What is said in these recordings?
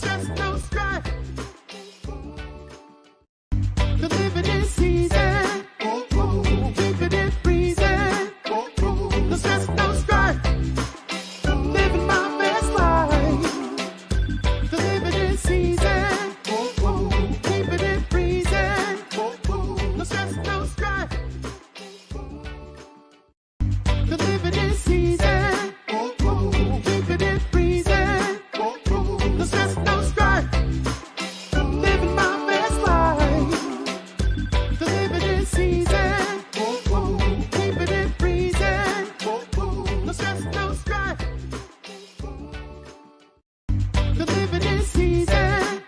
stress, no strife. The living is season. Keep it in freezing. No stress, no strife. Living my best life. The living is season. Keep it in freezing. No stress, no strife. The living is season. Keep it in freezing. No stress, no strife. Living my best life. The living is season. Keep it in freezing. No stress, no strife. The living is season.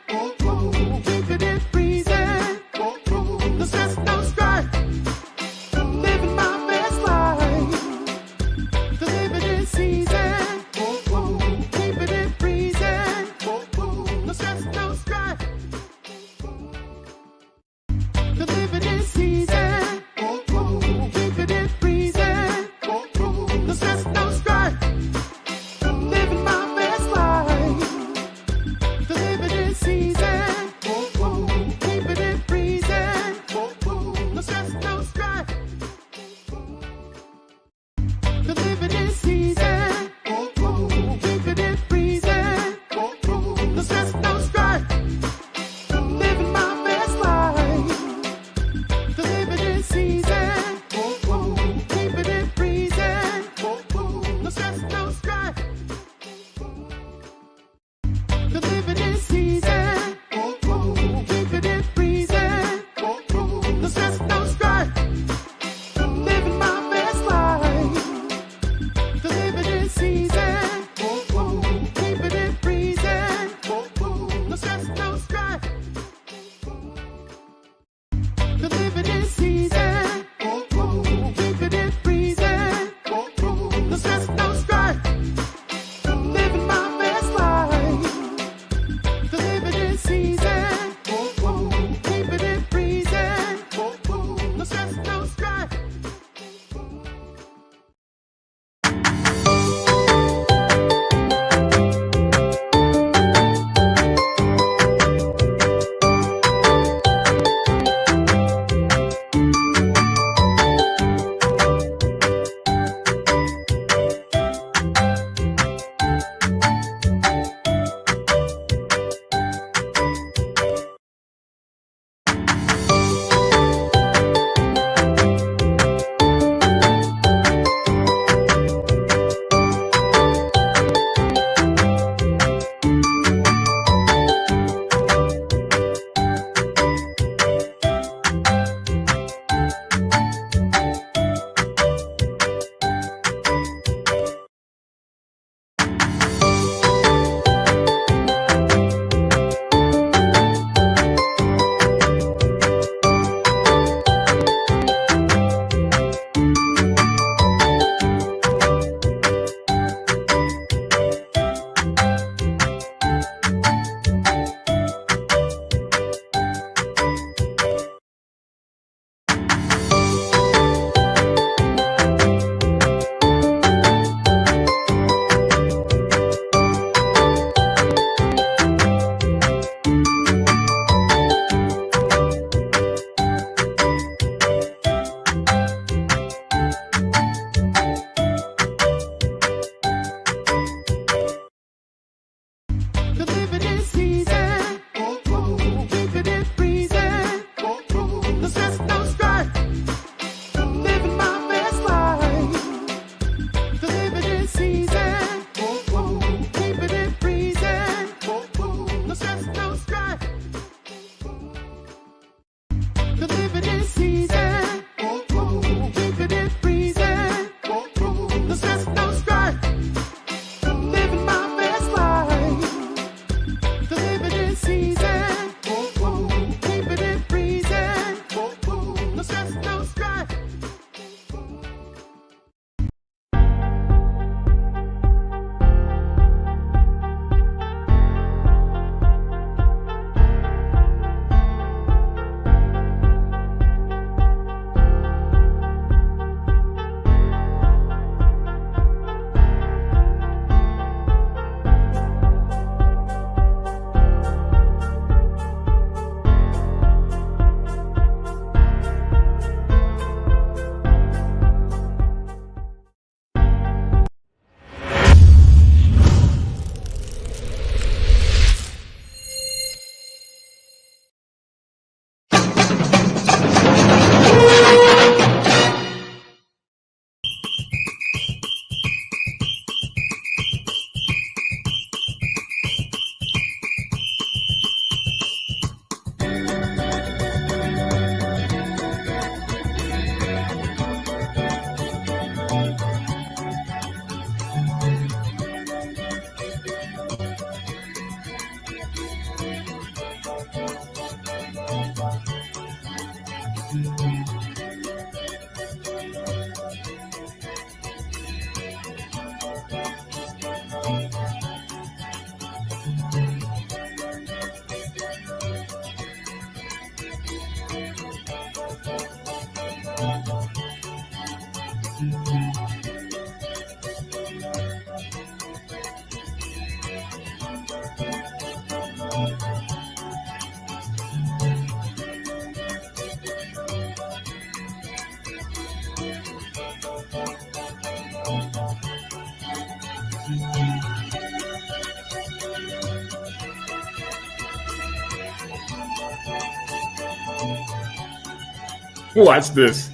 Watch this.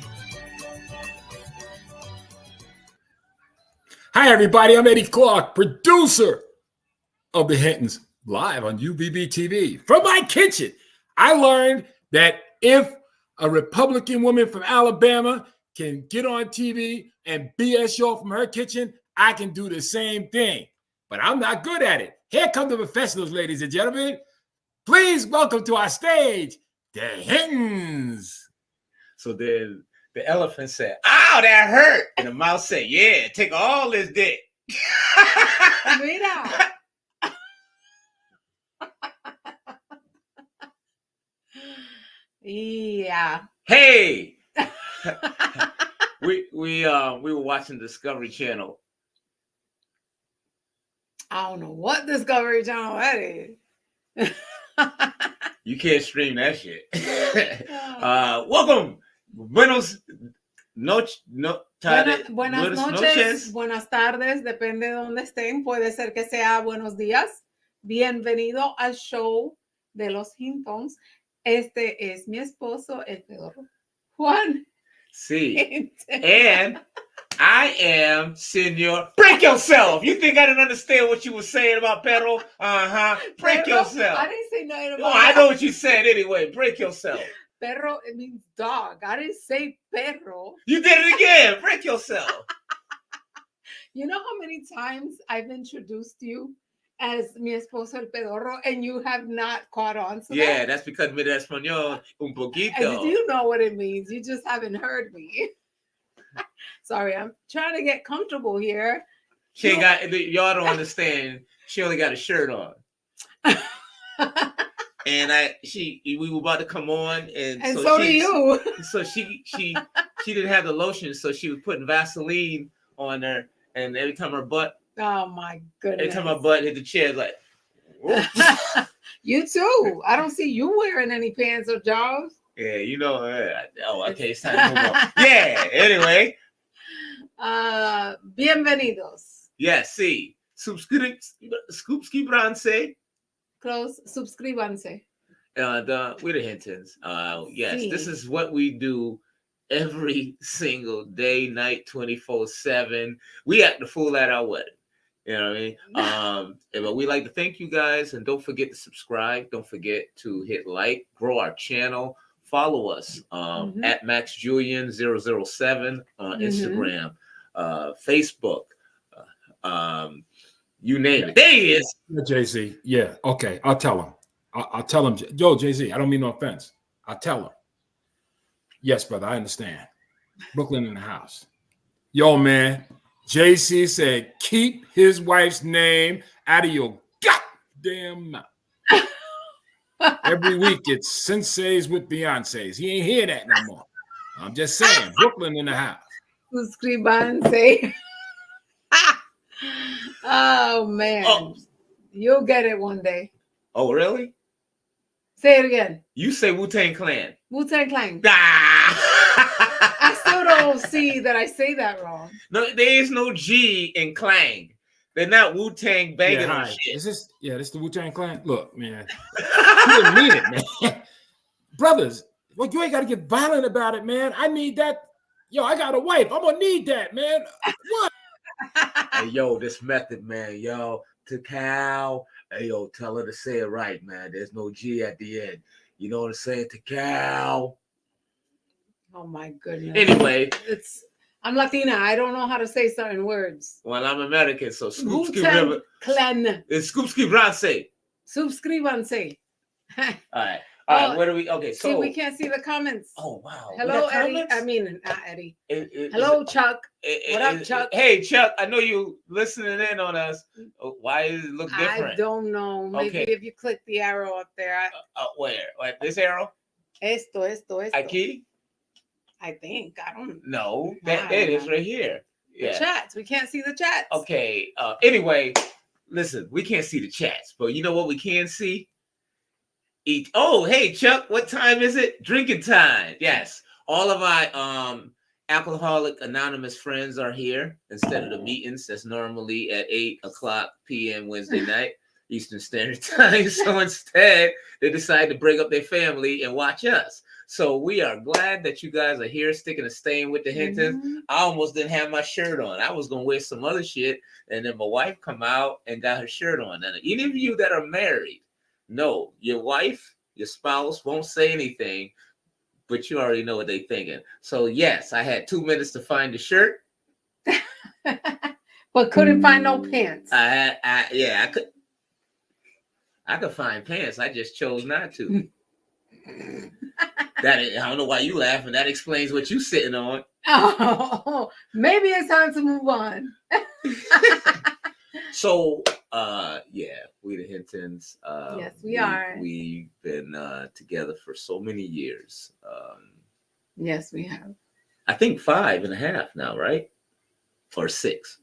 Hi, everybody. I'm Eddie Clark, producer of the HinTons, live on UVVTV. From my kitchen, I learned that if a Republican woman from Alabama can get on TV and BS y'all from her kitchen, I can do the same thing. But I'm not good at it. Here come the professionals, ladies and gentlemen. Please welcome to our stage, the HinTons. So then the elephant said, "Ow, that hurt." And the mouse said, "Yeah, take all this dick." Mira. Yeah. Hey, we were watching Discovery Channel. I don't know what Discovery Channel that is. You can't stream that shit. Welcome, buenas noches, buenas tardes, depende de dónde estén. Puede ser que sea buenos días. Bienvenido al show de los HinTons. Este es mi esposo, el pedorro, Juan. Sí. And I am Senor. Break yourself. You think I didn't understand what you were saying about perro? Break Perro? yourself. I didn't say nothing about Oh, that. I know what you said anyway. Break yourself. Perro, it means dog. I didn't say perro. You did it again. Break yourself. You know how many times I've introduced you as mi esposo el pedorro and you have not caught on to Yeah, that? that's because me de español un poquito. And you know what it means. You just haven't heard me. Sorry, I'm trying to get comfortable here. She ain't got, y'all don't understand. She only got a shirt on. And we were about to come on, and so do you. So she didn't have the lotion, so she was putting Vaseline on her, and every time her butt, Oh my goodness. every time her butt hit the chair, like, You too. I don't see you wearing any pants or jaws. yeah, you know. Okay, it's time to move on. Yeah. Anyway. Bienvenidos. Yeah. See, suscríbanse. Close. Suscríbanse. We're the HinTons. Yes, Sí. This is what we do every single day, night, 24/7. We act the fool at our wedding. You know what I mean? But we like to thank you guys, and don't forget to subscribe. Don't forget to hit like, grow our channel, follow us at MaxJulian007 on Instagram, Facebook, you name it. There he is. JC. Yeah. Okay. I'll tell him. I'll tell him. Yo, JC, I don't mean no offense. I'll tell him. Yes, brother. I understand. Brooklyn in the house. Yo, man. JC said, keep his wife's name out of your goddamn mouth. Every week it's senseis with Beyonce's. He ain't hear that no more. I'm just saying, Brooklyn in the house. Suscríbanse. Oh, man. Oh. You'll get it one day. Oh, really? Say it again. You say Wu-Tang Clan. Wu-Tang Clan. Ah! I still don't see that I say that wrong. No, there is no G in Clang. They're not Wu-Tang banging Yeah, on hi. shit. This is the Wu-Tang Clan. Look, man. You didn't mean it, man. Brothers, well, you ain't got to get violent about it, man. I need that. Yo, I got a wife. I'm going to need that, man. What? Hey, yo, this method, man. Yo, to cow. Hey, yo, tell her to say it right, man. There's no G at the end. You know what I'm saying? To cow. Oh my goodness. Anyway. I'm Latina. I don't know how to say certain words. Well, I'm American, so Wu-Tang Clan. It's Suscríbanse. Suscríbanse. All right, where do we? Okay, so see, we can't see the comments. Oh wow. Hello, Eddie. Comments? I mean, not Eddie. Hello, Chuck. What up, Chuck? Hey, Chuck. I know you listening in on us. Why does it look different? I don't know. Maybe if you click the arrow up there. Where? Like this arrow? Esto. Aquí? I think. I don't know. No, it is right here. Yeah. The chats. We can't see the chats. Okay. Anyway, listen, we can't see the chats, but you know what we can see? eat. Oh, hey Chuck, what time is it? Drinking time. Yes, all of my Alcoholic Anonymous friends are here instead of the meetings that's normally at 8:00 p.m. Wednesday night Eastern Standard Time. So instead, they decided to bring up their family and watch us. So we are glad that you guys are here, sticking and staying with the HinTons. I almost didn't have my shirt on. I was gonna wear some other shit, and then my wife come out and got her shirt on. And any of you that are married, no, your wife, your spouse won't say anything, but you already know what they're thinking. So yes, I had 2 minutes to find the shirt, but couldn't find no pants. I could find pants. I just chose not to. I don't know why you laughing. That explains what you sitting on. Oh, maybe it's time to move on. So, we the HinTons. Yes, we are. We've been together for so many years. Yes, we have. I think 5.5 now, right? Or 6.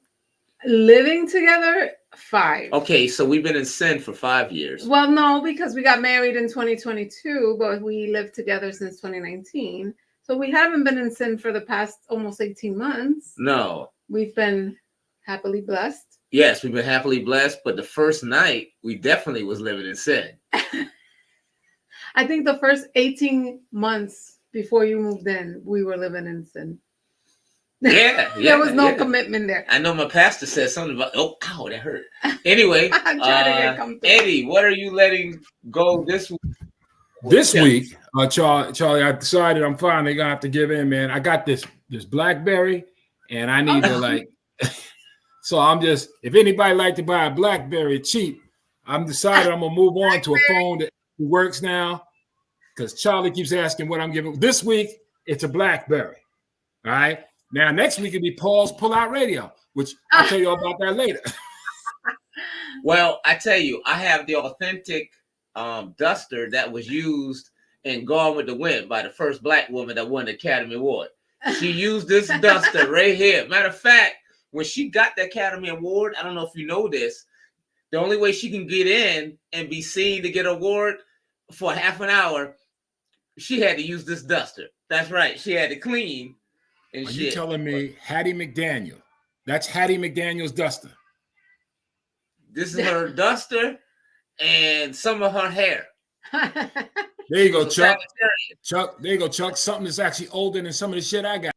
Living together, 5. Okay, so we've been in sin for 5 years. Well, no, because we got married in 2022, but we lived together since 2019. So we haven't been in sin for the past almost 18 months. No. We've been happily blessed. Yes, we've been happily blessed, but the first night, we definitely was living in sin. I think the first 18 months before you moved in, we were living in sin. Yeah. There was no commitment there. I know my pastor said something about, ow, that hurt. Anyway, I'm trying to get comfortable. Eddie, what are you letting go this week? This week, Charlie, I decided I'm finally gonna have to give in, man. I got this BlackBerry, and I need to so I'm just, if anybody like to buy a BlackBerry cheap, I'm decided I'm gonna move on to a phone that works now, because Charlie keeps asking what I'm giving. This week, it's a BlackBerry. All right. Now, next week it'll be Paul's pull-out radio, which I'll tell you all about that later. Well, I tell you, I have the authentic duster that was used in Gone with the Wind by the first black woman that won the Academy Award. She used this duster right here. Matter of fact, when she got the Academy Award, I don't know if you know this, the only way she can get in and be seen to get an award for half an hour, she had to use this duster. That's right. She had to clean. Are you telling me Hattie McDaniel? That's Hattie McDaniel's duster. This is her duster and some of her hair. There you go, Chuck. Chuck, there you go, Chuck. Something that's actually older than some of the shit I got.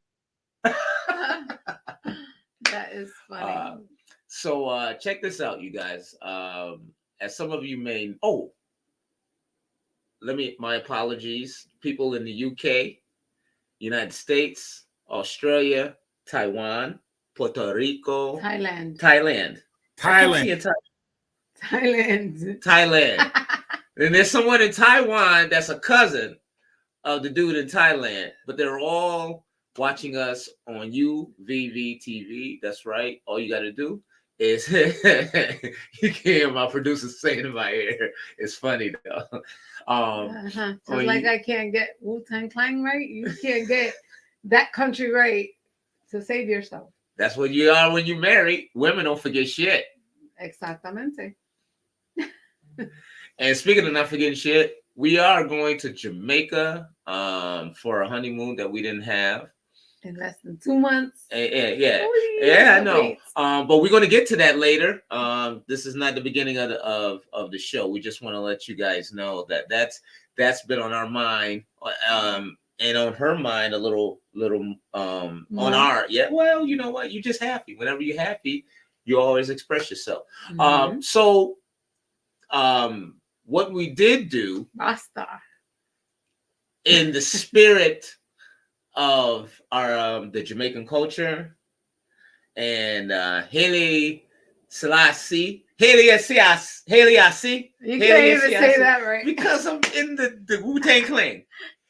That is funny. So check this out, you guys. As some of you may, my apologies. People in the UK, United States, Australia, Taiwan, Puerto Rico, Thailand. And there's someone in Taiwan that's a cousin of the dude in Thailand, but they're all watching us on UVVTV. That's right. All you got to do is you can hear my producer saying in my ear. It's funny though. Just like I can't get Wu-Tang Clan right, you can't get that country right to save yourself. That's what you are when you marry. Women don't forget shit. Exactamente. And speaking of not forgetting shit, we are going to Jamaica for a honeymoon that we didn't have. In less than 2 months. Yeah, I know. But we're going to get to that later. This is not the beginning of the show. We just want to let you guys know that that's been on our mind, and on her mind a little on our Well, you know what? You're just happy. Whenever you're happy, you always express yourself. So what we did do, Basta, in the spirit of our the Jamaican culture and Haile Selassie. You can't even say that right. Because I'm in the Wu-Tang Clan.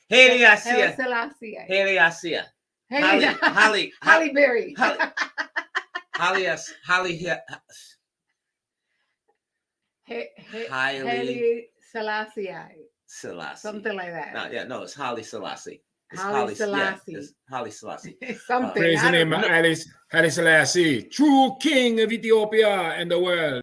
Haile Selassie. Halle Berry. Haile Selassie. Selassie. Something like that. No, it's Haile Selassie. Haile Selassie. It's Haile Selassie. Something. Praise the name of Haile Selassie, true king of Ethiopia and the world.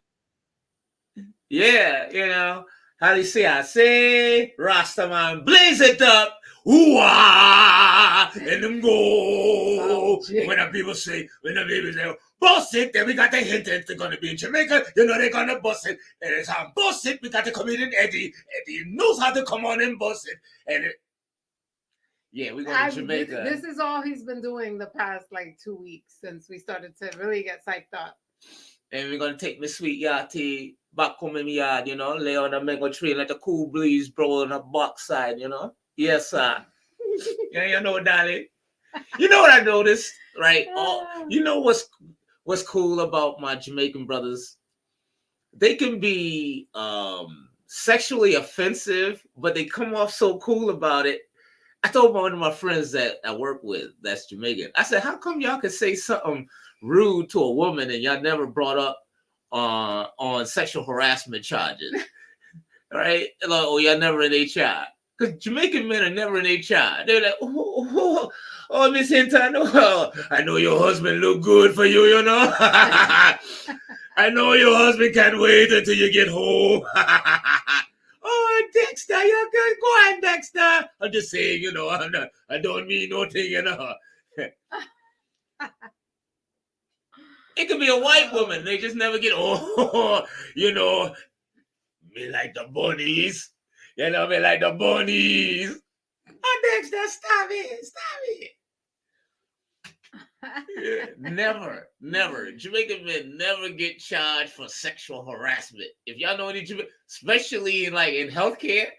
Yeah, How do you say? I say, Rastaman, blaze it up. Ooh-ah, and them go. Oh, gee. When the people say, bust it, then we got the HinTons. They're going to be in Jamaica. You know they're going to bust it. And it's on bust it. We got the comedian Eddie. Eddie knows how to come on and bust it. And yeah, we're going to Jamaica. This is all he's been doing the past like 2 weeks since we started to really get psyched up. And we're going to take my sweet yachty back home in my yard, you know, lay on a mango tree, let the cool breeze blow on the backside, you know. Yes, sir. Yeah, you know, darling. You know what I noticed, right? You know what's cool about my Jamaican brothers? They can be sexually offensive, but they come off so cool about it. I told one of my friends that I work with that's Jamaican. I said, how come y'all can say something rude to a woman and y'all never brought up on sexual harassment charges? Right? Like, oh, y'all never in HR. Because Jamaican men are never in HR. They're like, oh, Miss HinTons, oh, I know your husband look good for you, you know. I know your husband can't wait until you get home. Oh, Dexter, you're good. Go on, Dexter. I'm just saying, you know, I don't mean nothing, you know. It could be a white woman. They just never get, you know, me like the bunnies. You know, me like the bunnies. Oh, Dexter, stop it. Yeah, never. Jamaican men never get charged for sexual harassment. If y'all know any Jamaican, especially in healthcare,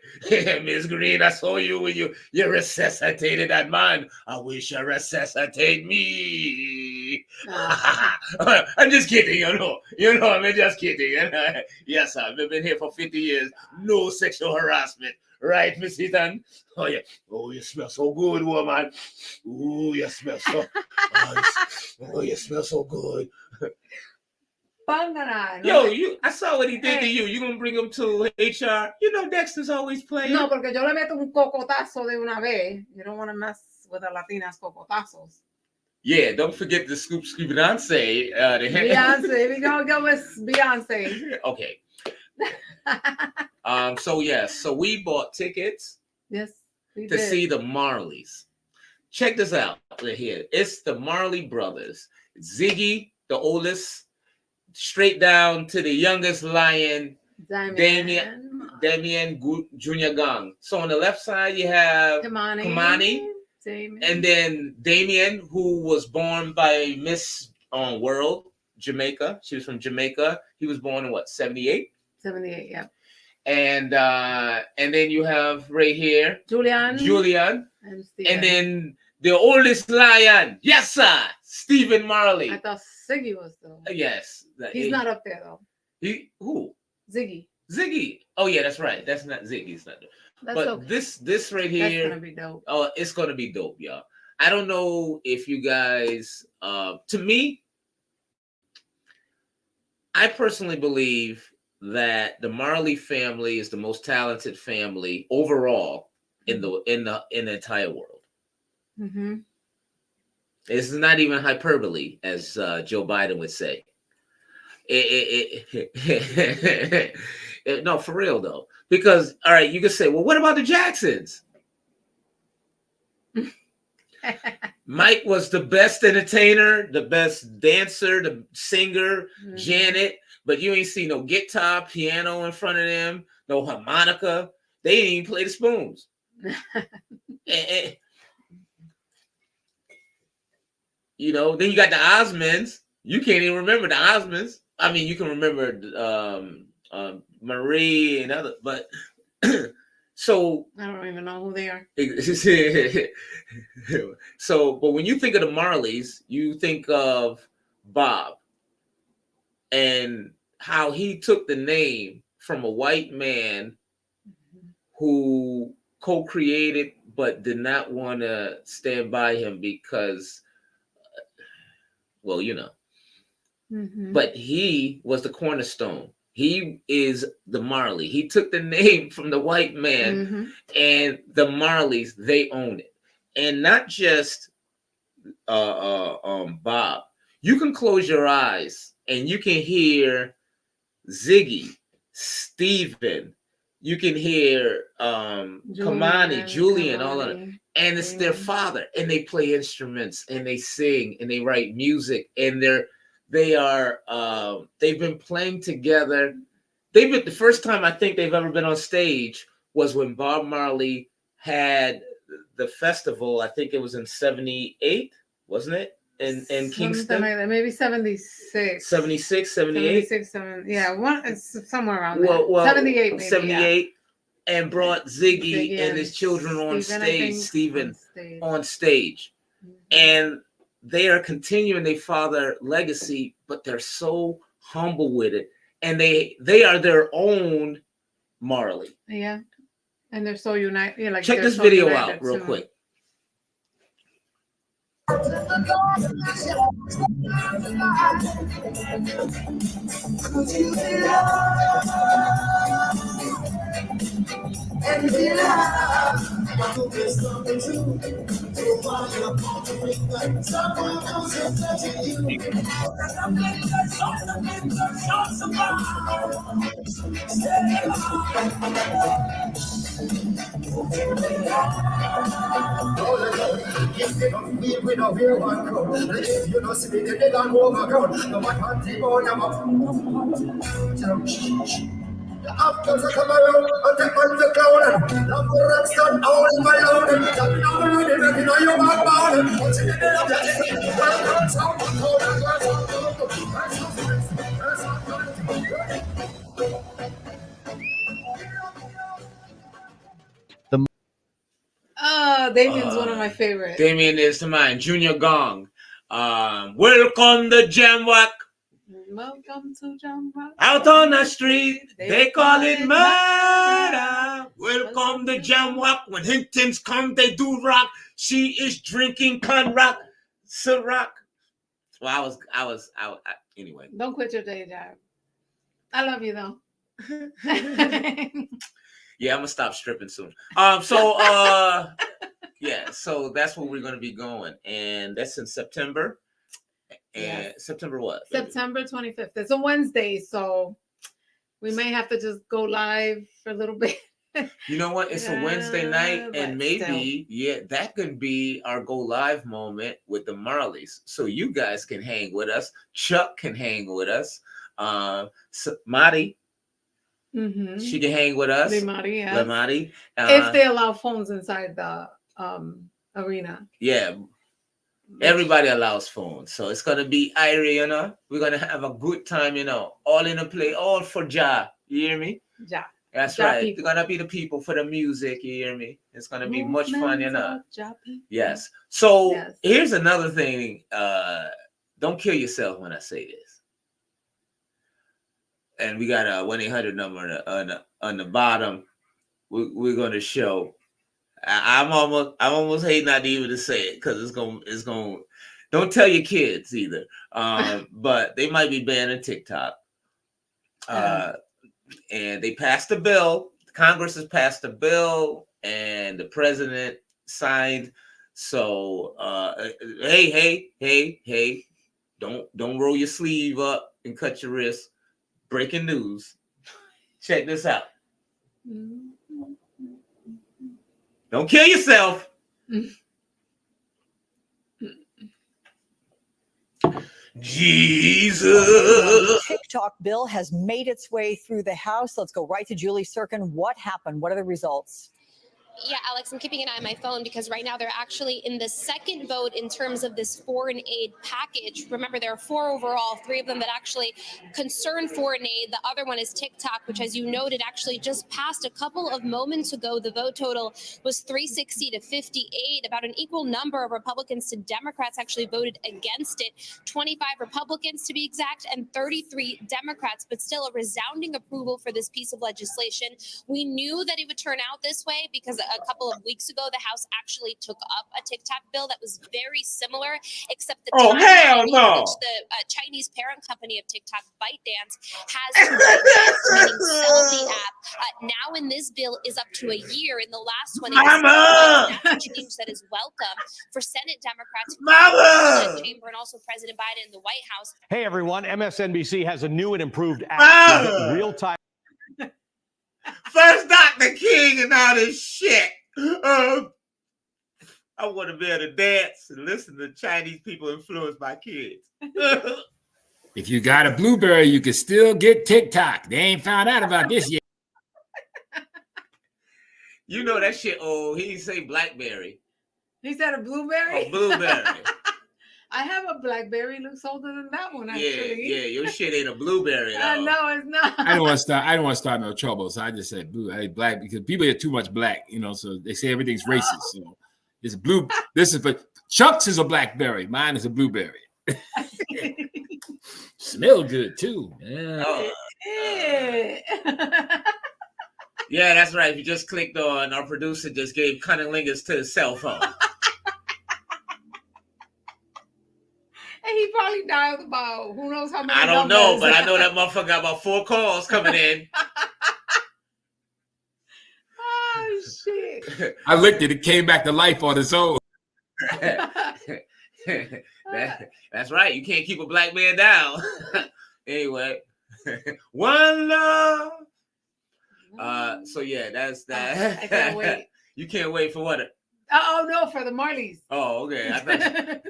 Miss Green, I saw you when you resuscitated that man. I wish you resuscitate me. I'm just kidding, you know. I'm just kidding. Yes, I've been here for 50 years. No sexual harassment. Right, Miss HinTons? Oh, yeah. Oh, you smell so good, woman. Oh, you smell so... Oh, you smell so good. Yo, I saw what he did to you. You gonna bring him to HR? You know Dexter's always playing. No, porque yo le meto un cocotazo de una vez. You don't want to mess with the Latinas cocotazos. Yeah, don't forget the Scoop Beyonce. Beyonce, we gonna go with Beyonce. Okay. So we bought tickets. Yes, we to did. see the Marleys. Check this out right here. It's the Marley Brothers. Ziggy, the oldest, straight down to the youngest lion, Damien Junior Gang. So on the left side you have Kamani. And then Damien, who was born by Miss World, Jamaica. She was from Jamaica. He was born in what, 78? 78, yeah. And then you have right here Julian. And then the oldest lion, yes sir, Stephen Marley. I thought Ziggy was though. Yes. He's not up there though. Who? Ziggy. Oh yeah, that's right. That's not Ziggy. It's not. But okay. This right here, that's gonna be dope. Oh, it's gonna be dope, y'all. I don't know if you guys. To me, I personally believe that the Marley family is the most talented family overall in the entire world. Mm-hmm. It's not even hyperbole, as Joe Biden would say. No, for real though. Because, all right, you can say, well, what about the Jacksons? Mike was the best entertainer, the best dancer, the singer, Janet, but you ain't see no guitar, piano in front of them, no harmonica. They didn't even play the spoons. You know, then you got the Osmonds. You can't even remember the Osmonds. I mean, you can remember Marie and other, but so I don't even know who they are. So, but when you think of the Marleys, you think of Bob and how he took the name from a white man who co-created but did not want to stand by him because, well, you know. Mm-hmm. But he was the cornerstone. He is the Marley. He took the name from the white man, and the Marleys, they own it. And not just Bob. You can close your eyes and you can hear Ziggy, Stephen, you can heir Kamani, Julian, all of them. And it's their father. And they play instruments and they sing and they write music. And they've been playing together. The first time I think they've ever been on stage was when Bob Marley had the festival. I think it was in 78, wasn't it? In Kingston, like that, maybe 76, 78, 76, it's somewhere around there. 78, maybe, 78, and brought Ziggy and his children on stage, Stephen on stage, and they are continuing their father legacy, but they're so humble with it, and they are their own Marley. Yeah, and they're so united. Yeah, like check this video out real quick. Damien's one of my favorites. Damien is to mine. Junior Gong. Welcome to Jamwalk. Welcome to Jamwalk. Out on the street, they call it murder. Welcome to Jamwalk. When HinTons come, they do rock. She is drinking Conrock, Ciroc. Well, anyway. Don't quit your day job. I love you though. Yeah, I'm gonna stop stripping soon. Yeah, so that's where we're gonna be going, and that's in September. And yes. September what? September 25th. It's a Wednesday, so we may have to just go live for a little bit. You know what? It's a Wednesday night, and maybe that could be our go live moment with the Marleys. So you guys can hang with us. Chuck can hang with us. Mari. Mm-hmm. She can hang with us. Limari, yes. Limari. If they allow phones inside the arena. Yeah. Everybody allows phones. So it's going to be Irie, We're going to have a good time, All in a play, all for Jah. You hear me? Jah. That's right. People. They're going to be the people for the music. You hear me? It's going to be much fun, Yes. So here's another thing. Don't kill yourself when I say this. And we got a 1-800 number on the bottom. We're going to show. I'm almost hating not even to say it because it's going. Don't tell your kids either. But they might be banning TikTok. And they passed a bill. Congress has passed a bill, and the president signed. So hey, don't roll your sleeve up and cut your wrist. Breaking news. Check this out. Don't kill yourself. Jesus. The TikTok bill has made its way through the House. Let's go right to Julie Sirkin. What happened? What are the results? Yeah, Alex, I'm keeping an eye on my phone because right now they're actually in the second vote in terms of this foreign aid package. Remember, there are 4 overall, 3 of them that actually concern foreign aid. The other one is TikTok, which, as you noted, actually just passed a couple of moments ago. The vote total was 360 to 58. About an equal number of Republicans to Democrats actually voted against it. 25 Republicans, to be exact, and 33 Democrats, but still a resounding approval for this piece of legislation. We knew that it would turn out this way because a couple of weeks ago, the House actually took up a TikTok bill that was very similar, except the the Chinese parent company of TikTok, ByteDance, has meaning sell the app. Now in this bill is up to a year. In the last one, a change that is welcome for Senate Democrats, the chamber, and also President Biden in the White House. Hey everyone, MSNBC has a new and improved app real time. First singing all this shit. I want to be able to dance and listen to Chinese people influence my kids. If you got a BlueBerry, you can still get TikTok. They ain't found out about this yet. You know that shit. Oh, he didn't say BlackBerry. He said a blueberry. Oh, Blueberry. I have a BlackBerry. Looks older than that one, actually. Yeah. Your shit ain't a blueberry. No, it's not. I don't want to start no trouble, so I just said blue. Hey, black, because people get too much black, so they say everything's racist. So it's blue. This is for Chuck's is a BlackBerry. Mine is a blueberry. Smell good too. Yeah. Yeah, that's right. If you just clicked on, our producer just gave cunnilingus to his cell phone. And he probably dialed about who knows how many. I don't know, but I know that motherfucker got about 4 calls coming in. Oh shit! I licked it. It came back to life on its own. That's right. You can't keep a black man down. Anyway, one love. So yeah, that's that. I can't wait. You can't wait for what? Oh no, for the Marleys. Oh, okay. I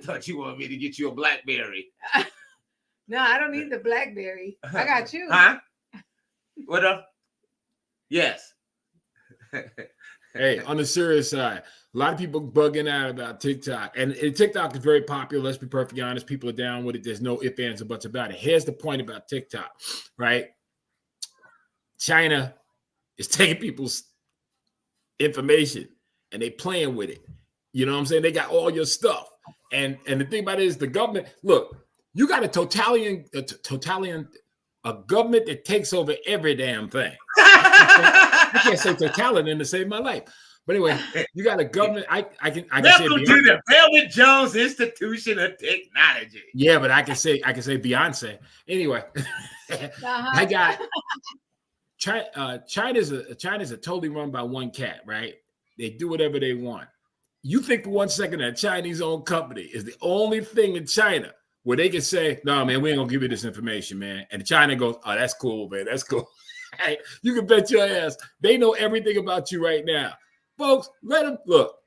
thought you wanted me to get you a BlackBerry. No, I don't need the BlackBerry. I got you. Huh? What up? Yes. Hey, on the serious side, a lot of people bugging out about TikTok. And TikTok is very popular. Let's be perfectly honest. People are down with it. There's no ifs, ands, or buts about it. Here's the point about TikTok, right? China is taking people's information and they playing with it. You know what I'm saying? They got all your stuff. And the thing about it is the government, look, you got a government that takes over every damn thing. I can't say totalitarian to save my life. But anyway, you got a government. I can Welcome say to the Velvet Jones Institution of Technology. Yeah, but I can say Beyonce. Anyway, I got China's totally run by one cat, right? They do whatever they want. You think for 1 second that Chinese-owned company is the only thing in China where they can say, "No, man, we ain't gonna give you this information, man," and China goes, "Oh, that's cool, man. That's cool." Hey, you can bet your ass they know everything about you right now, folks. Let them look.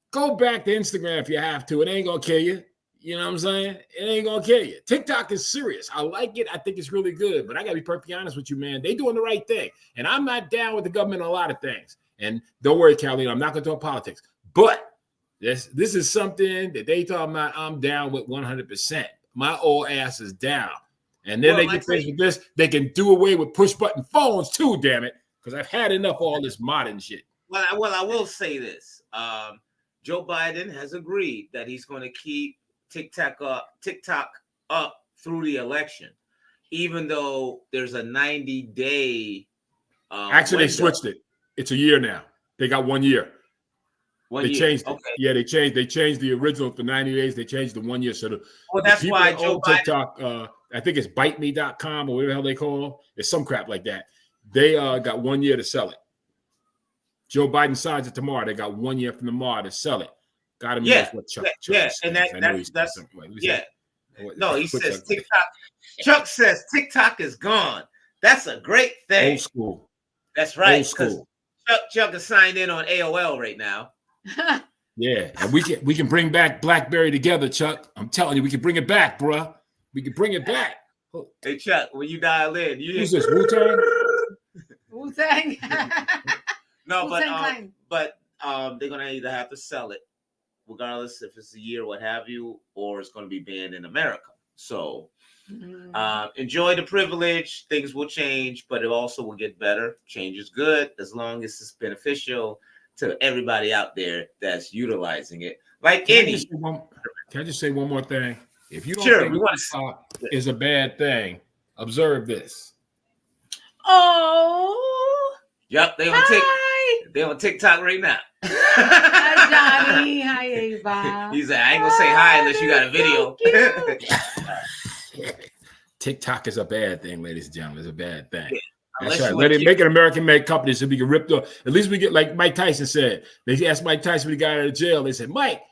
Go back to Instagram if you have to. It ain't gonna kill you. You know what I'm saying? It ain't gonna kill you. TikTok is serious. I like it. I think it's really good. But I gotta be perfectly honest with you, man. They doing the right thing, and I'm not down with the government on a lot of things. And don't worry, Carolina, I'm not gonna talk politics. But this is something that they talking about. I'm down with 100%. My old ass is down. And then they get finished with this. They can do away with push button phones too. Damn it, because I've had enough of all this modern shit. Well, I will say this. Joe Biden has agreed that he's going to keep TikTok up through the election, even though there's a 90-day. Actually, they switched it. It's a year now. They got 1 year. They changed it. Okay. Yeah, they changed the original for 90 days. They changed the 1 year. So that's why Joe Biden. TikTok, I think it's biteme.com or whatever the hell they call. It's some crap like that. They got 1 year to sell it. Joe Biden signs it tomorrow. They got 1 year from tomorrow to sell it. Got him. Yeah, what Chuck and that's yeah. No, he says TikTok. Chuck says TikTok is gone. That's a great thing. Old school. That's right. Old school. Chuck is signed in on AOL right now. Yeah, and we can bring back BlackBerry together, Chuck. I'm telling you, we can bring it back, bro. We can bring it back. Hey, Chuck, when you dial in, who's this? Wu-Tang? Wu-Tang. No, but they're gonna either have to sell it, regardless if it's a year, what have you, or it's gonna be banned in America. So enjoy the privilege. Things will change, but it also will get better. Change is good as long as it's beneficial to everybody out there that's utilizing it. Like can I just say one more thing? If you don't think TikTok is a bad thing, observe this. Oh. Yep, they on TikTok right now. Hi, Johnny. Hi, Ava. He's like, I ain't gonna say hi unless you got a video. TikTok is a bad thing, ladies and gentlemen. It's a bad thing. Yeah. That's Unless right. Let it make an American-made company so we can rip off. At least we get, like Mike Tyson said. They asked Mike Tyson when he got out of jail. They said, Mike,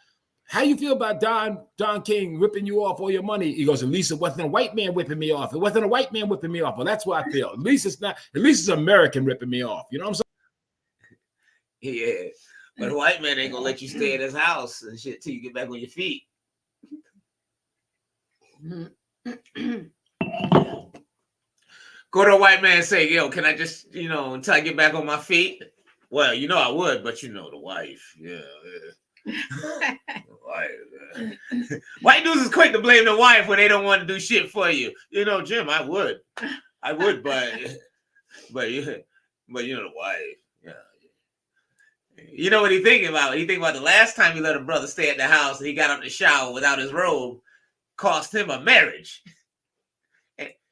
how you feel about Don King ripping you off all your money? He goes, at least it wasn't a white man whipping me off. It wasn't a white man whipping me off. Well, that's what I feel. At least it's not. At least it's American ripping me off. You know what I'm Yeah. But a white man ain't gonna let you stay at his house and shit till you get back on your feet. Go to a white man and say, yo, can I just, until I get back on my feet? Well, I would, but the wife. Yeah. White dudes is quick to blame the wife when they don't want to do shit for you. Jim, I would, but the wife. Yeah. You know what he thinking about? He thinking about the last time he let a brother stay at the house and he got up to shower without his robe, cost him a marriage.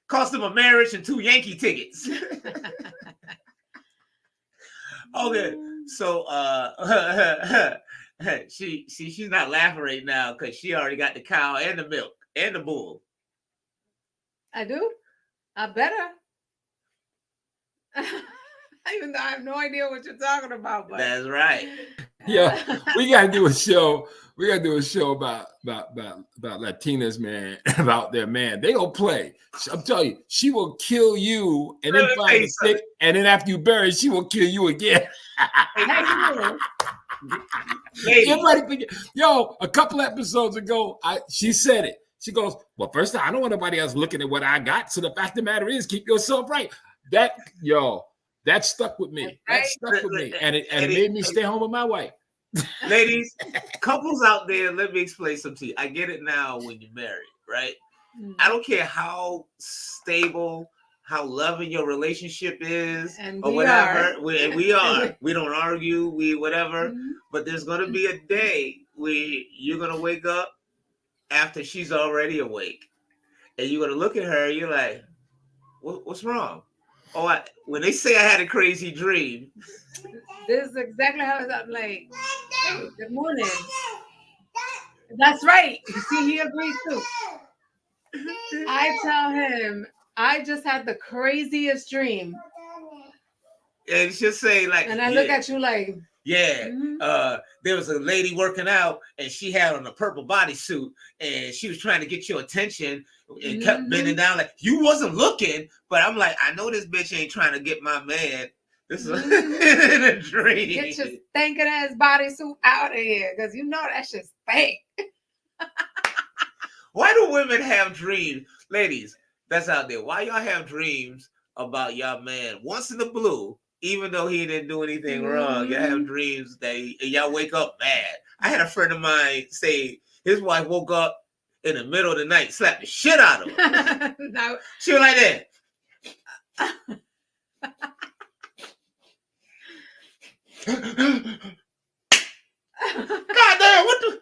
Cost him a marriage and 2 Yankee tickets. Okay, so she's not laughing right now because she already got the cow and the milk and the bull. I do. I better. Even though I have no idea what you're talking about. But that's right. Yeah, we gotta do a show. We gotta do a show about Latinas, man, about their man. They gonna play. I'm telling you, she will kill you, and then find a stick, and then after you bury, she will kill you again. Yo, a couple episodes ago, she said it. She goes, well, first of all, I don't want nobody else looking at what I got. So the fact of the matter is, keep yourself right. That stuck with me. That stuck with me, and it made me stay home with my wife. Ladies, couples out there, let me explain something to you. I get it now when you're married, right? I don't care how stable, how loving your relationship is, or whatever. We are. We don't argue. We whatever. But there's gonna be a day where you're gonna wake up after she's already awake, and you're gonna look at her. You're like, "What's wrong?" Oh, when they say I had a crazy dream. This is exactly how it's up. Like, hey, good morning. That's right. You see, he agrees too. I tell him, I just had the craziest dream. And she'll say like, and I look at you like, there was a lady working out and she had on a purple bodysuit and she was trying to get your attention and kept bending down like you wasn't looking. But I'm like, I know this bitch ain't trying to get my man. This is a dream. Get your stinking ass bodysuit out of here because you know that shit stink. Why do women have dreams? Ladies, that's out there. Why y'all have dreams about y'all man once in the blue, even though he didn't do anything wrong? Y'all have dreams that y'all wake up mad. I had a friend of mine say his wife woke up in the middle of the night, slapped the shit out of him. No. She was like that. God damn, what the?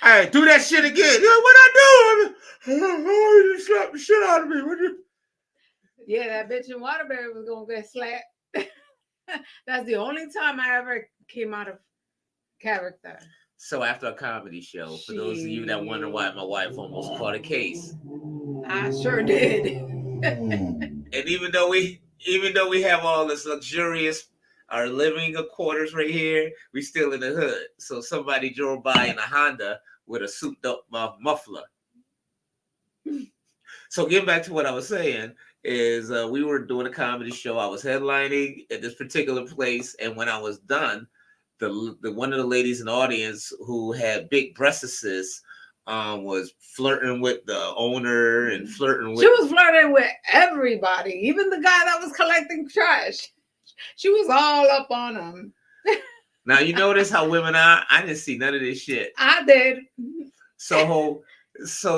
All right, do that shit again. What I do? You slapped the shit out of me. What you? Yeah, that bitch in Waterbury was gonna get slapped. That's the only time I ever came out of character. So after a comedy show, for those of you that wonder why my wife almost caught a case, I sure did. And even though we have all this luxurious, our living quarters right here, we still in the hood. So somebody drove by in a Honda with a souped up muffler. So getting back to what I was saying is we were doing a comedy show. I was headlining at this particular place, and when I was done, the one of the ladies in the audience who had big breasts was flirting with the owner and flirting with. She was flirting with everybody, even the guy that was collecting trash. She was all up on him. Now you notice how women are. I didn't see none of this shit. I did. So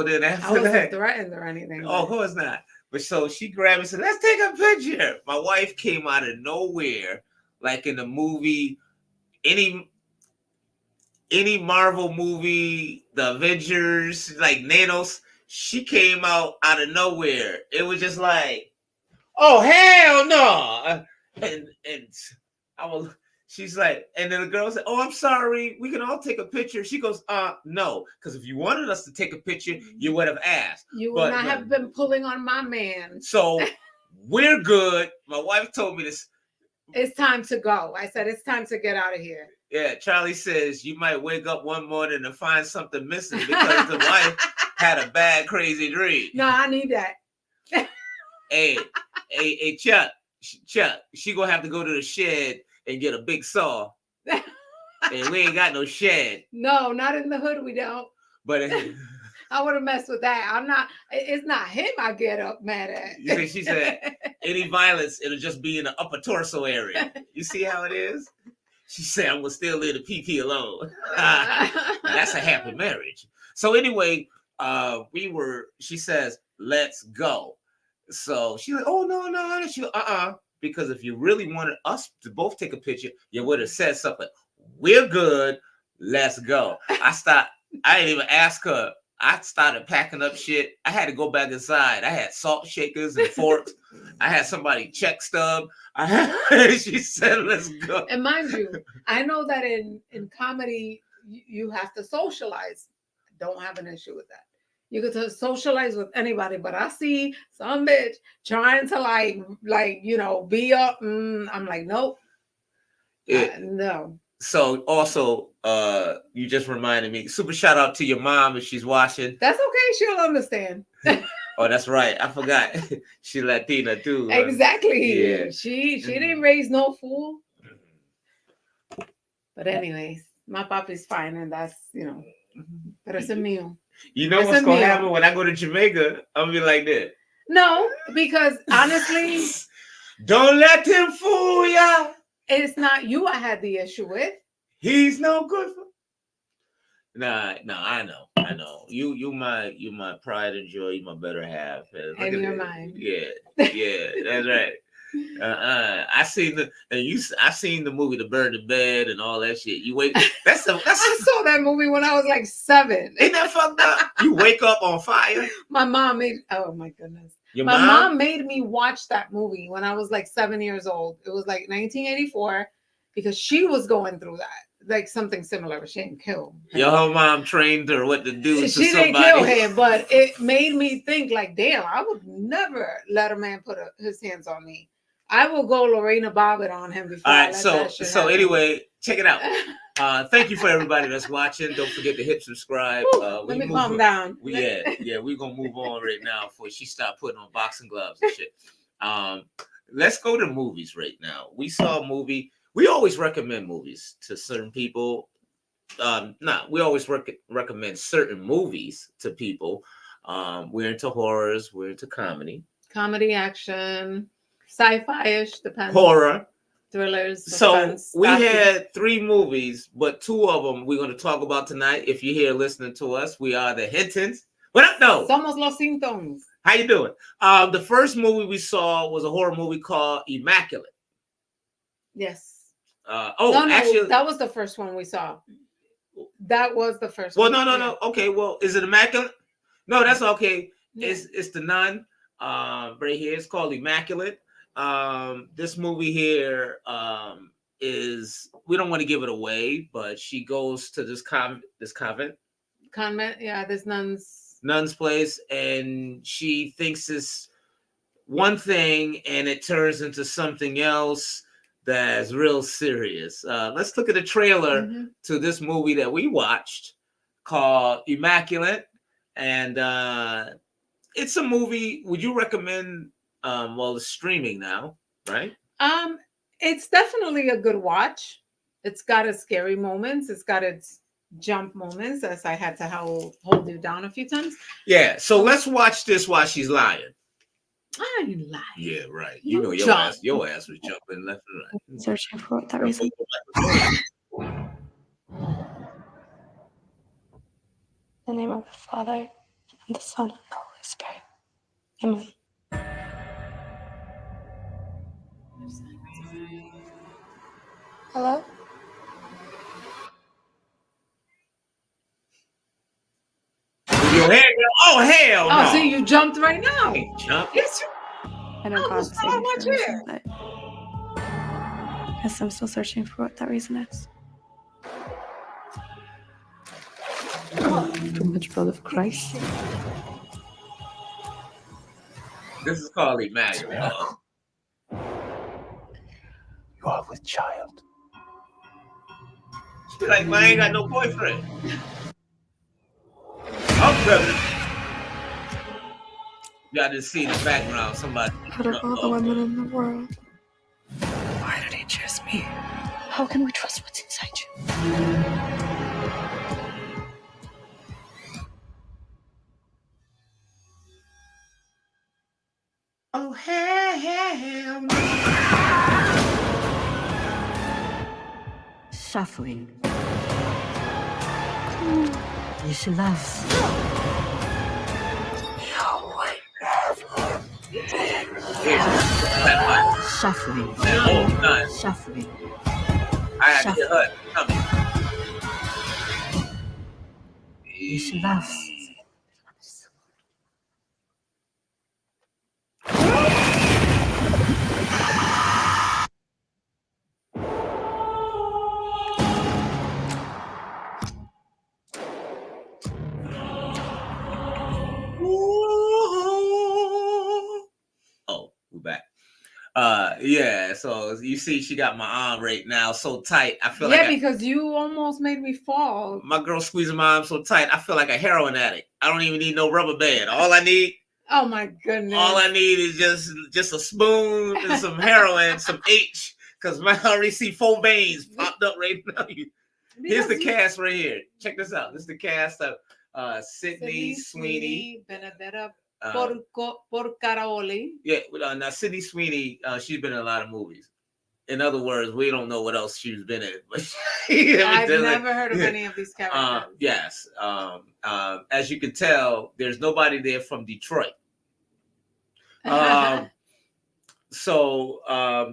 then after I wasn't that, threatened or anything. Oh, of course not. But so she grabbed me and said, "Let's take a picture." My wife came out of nowhere, like in the movie, any Marvel movie, the Avengers, like Nanos. She came out of nowhere. It was just like, oh hell no! And I was. She's like, and then the girl said, "Oh, I'm sorry. We can all take a picture." She goes, no, because if you wanted us to take a picture, you would have asked. You would not have been pulling on my man. So we're good. My wife told me this. It's time to go. I said, it's time to get out of here. Yeah, Charlie says you might wake up one morning and find something missing because the wife had a bad, crazy dream. No, I need that. Hey, Chuck, she gonna have to go to the shed and get a big saw. And we ain't got no shed. No, not in the hood. We don't. But I would have messed with that. I'm not. It's not him. I get up mad at. you see, she said, any violence, it'll just be in the upper torso area. You see how it is? She said, I'm gonna still leave the PP alone. That's a happy marriage. So anyway, she says, let's go. So she's like, oh no. She because if you really wanted us to both take a picture, you would have said something. We're good. Let's go. I didn't even ask her. I started packing up shit. I had to go back inside. I had salt shakers and forks. I had somebody check stub. She said, let's go. And mind you, I know that in comedy, you have to socialize. Don't have an issue with that. You get to socialize with anybody, but I see some bitch trying to be up. I'm like, nope. No. So also, you just reminded me. Super shout out to your mom if she's watching. That's okay. She'll understand. Oh, that's right. I forgot. She Latina too. Exactly. Yeah. She didn't raise no fool. But anyways, my papi's fine, and that's Pero ese mío. You know what's gonna happen when I go to Jamaica? I'll be like that. No, because honestly, don't let him fool ya. It's not you I had the issue with. He's no good for. Nah, I know. You my pride and joy. You my better half. And you're mine. Yeah, that's right. I seen the movie The Bird in Bed and all that shit. You wake. I saw that movie when I was like 7. Ain't that fucked up? You wake up on fire. My mom made. Oh my goodness. My mom made me watch that movie when I was like 7 years old. It was like 1984 because she was going through that. Like something similar, but she didn't kill him. Your mom trained her what to do. She didn't kill him, but it made me think like, damn, I would never let a man put his hands on me. I will go Lorena Bobbitt on him before. All right, so anyway, check it out. Thank you for everybody that's watching. Don't forget to hit subscribe. Let me calm down. Yeah, we're gonna move on right now before she start putting on boxing gloves and shit. Let's go to movies right now. We saw a movie. We always recommend movies to certain people. We always recommend certain movies to people. We're into horrors. We're into comedy. Comedy, action, sci-fi-ish, depends. Horror. Thrillers. So we had 3 movies, but 2 of them we're going to talk about tonight. If you're here listening to us, we are the HinTons. What up, though? Somos los HinTons. How you doing? The first movie we saw was a horror movie called Immaculate. Yes. Actually, that was the first one we saw. That was the first one. Well, no. Okay, well, is it Immaculate? No, that's okay. Yeah. It's the nun. Right here. It's called Immaculate. This movie here is, we don't want to give it away, but she goes to this convent. Yeah, this nun's place, and she thinks it's one thing, and it turns into something else that's real serious. Let's look at the trailer to this movie that we watched called Immaculate, and it's a movie. Would you recommend? It's streaming now, right? It's definitely a good watch. It's got its scary moments. It's got its jump moments, as I had to hold you down a few times. Yeah. So let's watch this while she's lying. I ain't lying. Yeah, right. You know your ass was jumping left and right. Searching for what that reason. In the name of the Father, and the Son, and the Holy Spirit. Amen. Hello? Your head, oh hell no! Oh, see, you jumped right now. Yes, I don't cause the same reason, but I guess I'm still searching for what that reason is. Too much blood of Christ. This is called Immaculate. You are with child. She's like, I ain't got no boyfriend. I'm pregnant. Y'all just see in the background somebody. Out of all the women in the world, why did he choose me? How can we trust what's inside you? Oh, hell no. Suffering. Is love. Suffering. Oh, God. Suffering. I had to get her coming. Is love. Oh, we're back. Yeah, so you see she got my arm right now so tight. I feel like because you almost made me fall. my girl squeezing my arm so tight. I feel like a heroin addict. I don't even need no rubber band. All I need is just a spoon and some heroin, some H, because I already see 4 veins popped up right now. Here's the cast right here. Check this out. This is the cast of Sydney Sweeney, Benedetta Porcaroli. Yeah, now Sydney Sweeney, she's been in a lot of movies. In other words, we don't know what else she's been in. But I've never heard of any of these characters. Yes. As you can tell, there's nobody there from Detroit. So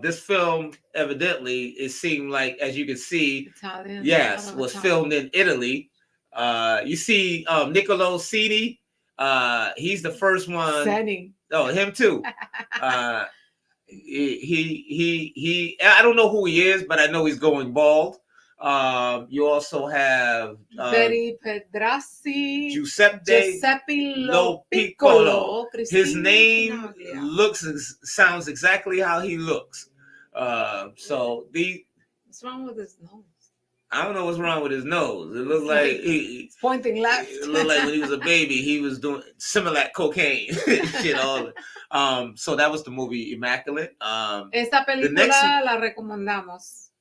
this film, evidently, it seemed like, as you can see, Italian. was filmed in Italy. You see Niccolo Cini. He's the first one. Senni. Oh, him too. He I don't know who he is, but I know he's going bald. You also have Betty Pedrassi, Giuseppe Lo Piccolo. His name sounds exactly how he looks. So what's wrong with his nose? I don't know what's wrong with his nose. It looks like he's pointing left. It looked like when he was a baby, he was doing Similac cocaine. Shit, all. So that was the movie Immaculate. Esta película la recomendamos.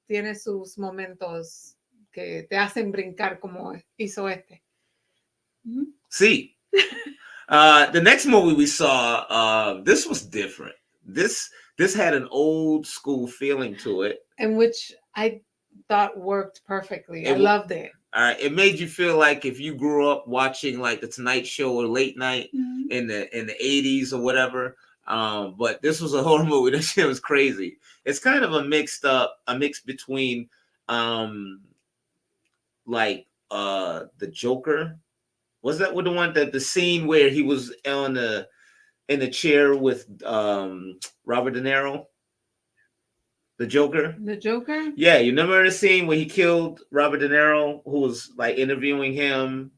Tiene sus momentos que te hacen brincar como hizo este. See, the next movie we saw, this was different. This had an old school feeling to it, in which I thought worked perfectly. I loved it. All right, it made you feel like if you grew up watching like the Tonight Show or Late Night in the 80s or whatever. But this was a horror movie. That shit was crazy. It's kind of a mix between like the Joker. Was that the one that the scene where he was in the chair with Robert De Niro? The Joker? The Joker? Yeah, you remember the scene where he killed Robert De Niro, who was like interviewing him?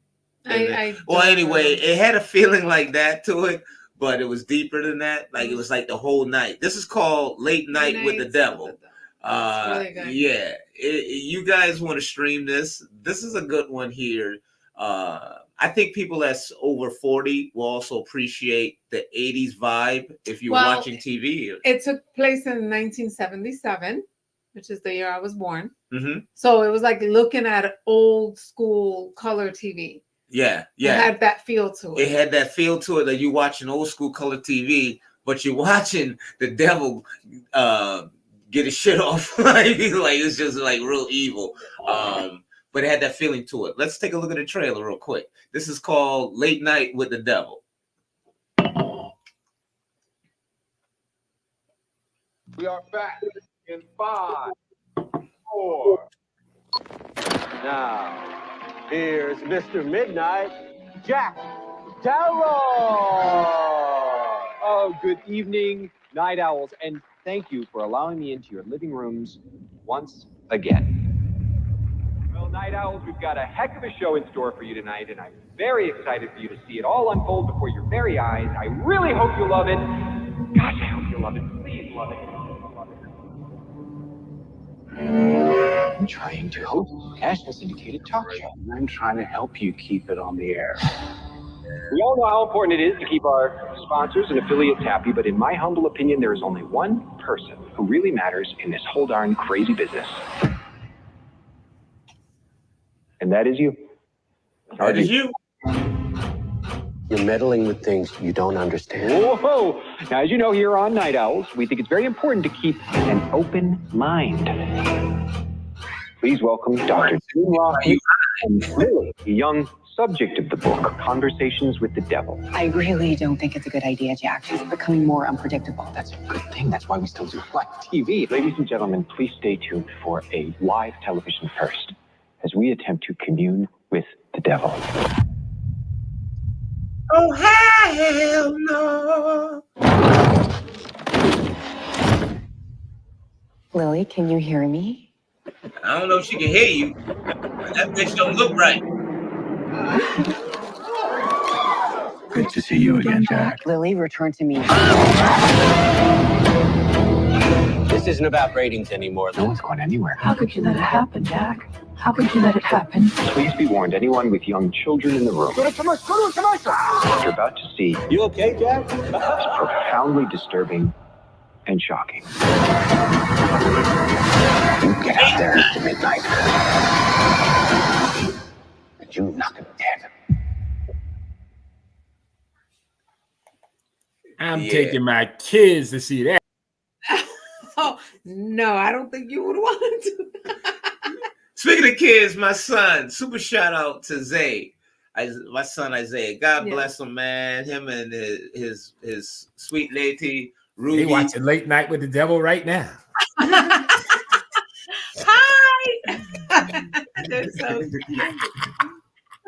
Anyway, it had a feeling like that to it, but it was deeper than that. Like it was like the whole night. This is called Late Night with the Devil. Really good. Yeah, you guys want to stream this? This is a good one here. I think people that's over 40 will also appreciate the 80s vibe if you're watching TV. It took place in 1977, which is the year I was born. Mm-hmm. So it was like looking at old school color TV. Yeah. It had that feel to it. It had that feel to it that you're watching old school color TV, but you're watching the devil get his shit off. like it's just like real evil. But it had that feeling to it. Let's take a look at the trailer real quick. This is called Late Night with the Devil. We are back in 5, 4. Now, here's Mr. Midnight, Jack Darrow. Oh, good evening, night owls, and thank you for allowing me into your living rooms once again. Well, night owls, we've got a heck of a show in store for you tonight, and I'm very excited for you to see it all unfold before your very eyes. I really hope you love it. Gosh, I hope you love it. Please love it. I'm trying to host a national syndicated talk show. I'm trying to help you keep it on the air. We all know how important it is to keep our sponsors and affiliates happy, but in my humble opinion, there is only one person who really matters in this whole darn crazy business. And that is you. That is you. You're meddling with things you don't understand. Whoa! Now, as you know, here on Night Owls, we think it's very important to keep an open mind. Please welcome Dr. June Rothman and Lily, the young subject of the book, Conversations with the Devil. I really don't think it's a good idea, Jack. She's becoming more unpredictable. That's a good thing. That's why we still do live TV. Ladies and gentlemen, please stay tuned for a live television first as we attempt to commune with the devil. Oh, hell no. Lily, can you hear me? I don't know if she can hear you. That bitch don't look right. Good to see you again, Jack. Lily, return to me. This isn't about ratings anymore. No one's going anywhere. How could you let it happen, Jack? How could you let it happen? Please be warned, anyone with young children in the room. What you're about to see You okay, Jack? is profoundly disturbing and shocking. You get out there after midnight. And you knock him dead. I'm taking my kids to see that. Oh, no, I don't think you would want to. Speaking of kids, my son, super shout out to Zay. My son Isaiah. God bless him, man. Him and his sweet lady Ruby. They watching Late Night with the Devil right now. Hi. They're so cute.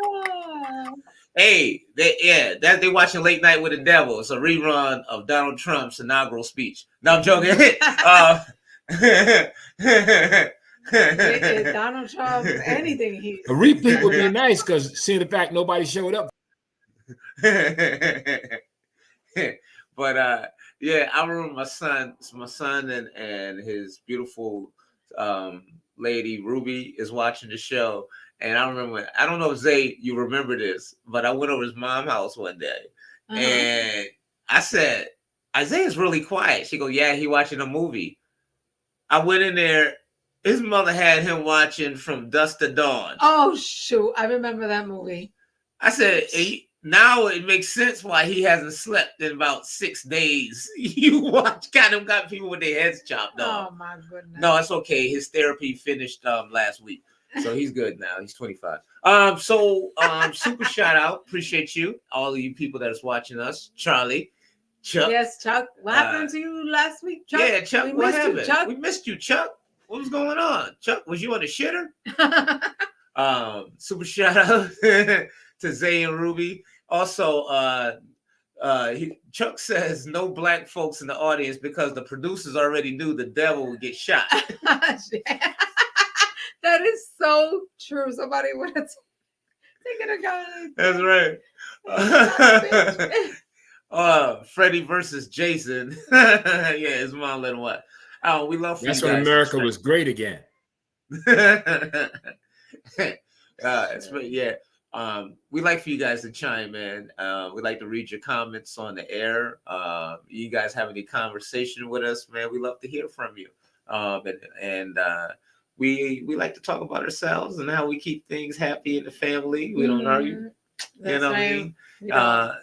Oh. Hey, they watching Late Night with the Devil. It's a rerun of Donald Trump's inaugural speech. No, I'm joking. Donald Trump, anything he. A repeat would be nice because seeing the fact nobody showed up. But yeah, I remember my son and his beautiful lady Ruby is watching the show. And I remember, I don't know if Zay, you remember this, but I went over to his mom's house one day and I said, Isaiah's really quiet. She goes, yeah, he watching a movie. I went in there. His mother had him watching From Dusk to Dawn. Oh, shoot. I remember that movie. I said, now it makes sense why he hasn't slept in about 6 days. You got people with their heads chopped off. Oh, my goodness. No, it's okay. His therapy finished last week. So he's good now. He's 25. Super shout out. Appreciate you. All of you people that is watching us. Charlie. Chuck. Yes, Chuck. What happened to you last week, Chuck? Yeah, Chuck. What happened? Chuck. We missed you, Chuck. What was going on? Chuck, was you on the shitter? Super shout out to Zay and Ruby. Also, Chuck says no black folks in the audience because the producers already knew the devil would get shot. That is so true. Somebody would have taken a gun. That's right. Freddie versus Jason. Yeah, his mom let him what? Oh, we love. That's when America was great again. Yeah. We like for you guys to chime in. We like to read your comments on the air. You guys have any conversation with us, man? We love to hear from you. We like to talk about ourselves and how we keep things happy in the family. We don't argue. That's you know right. what I mean?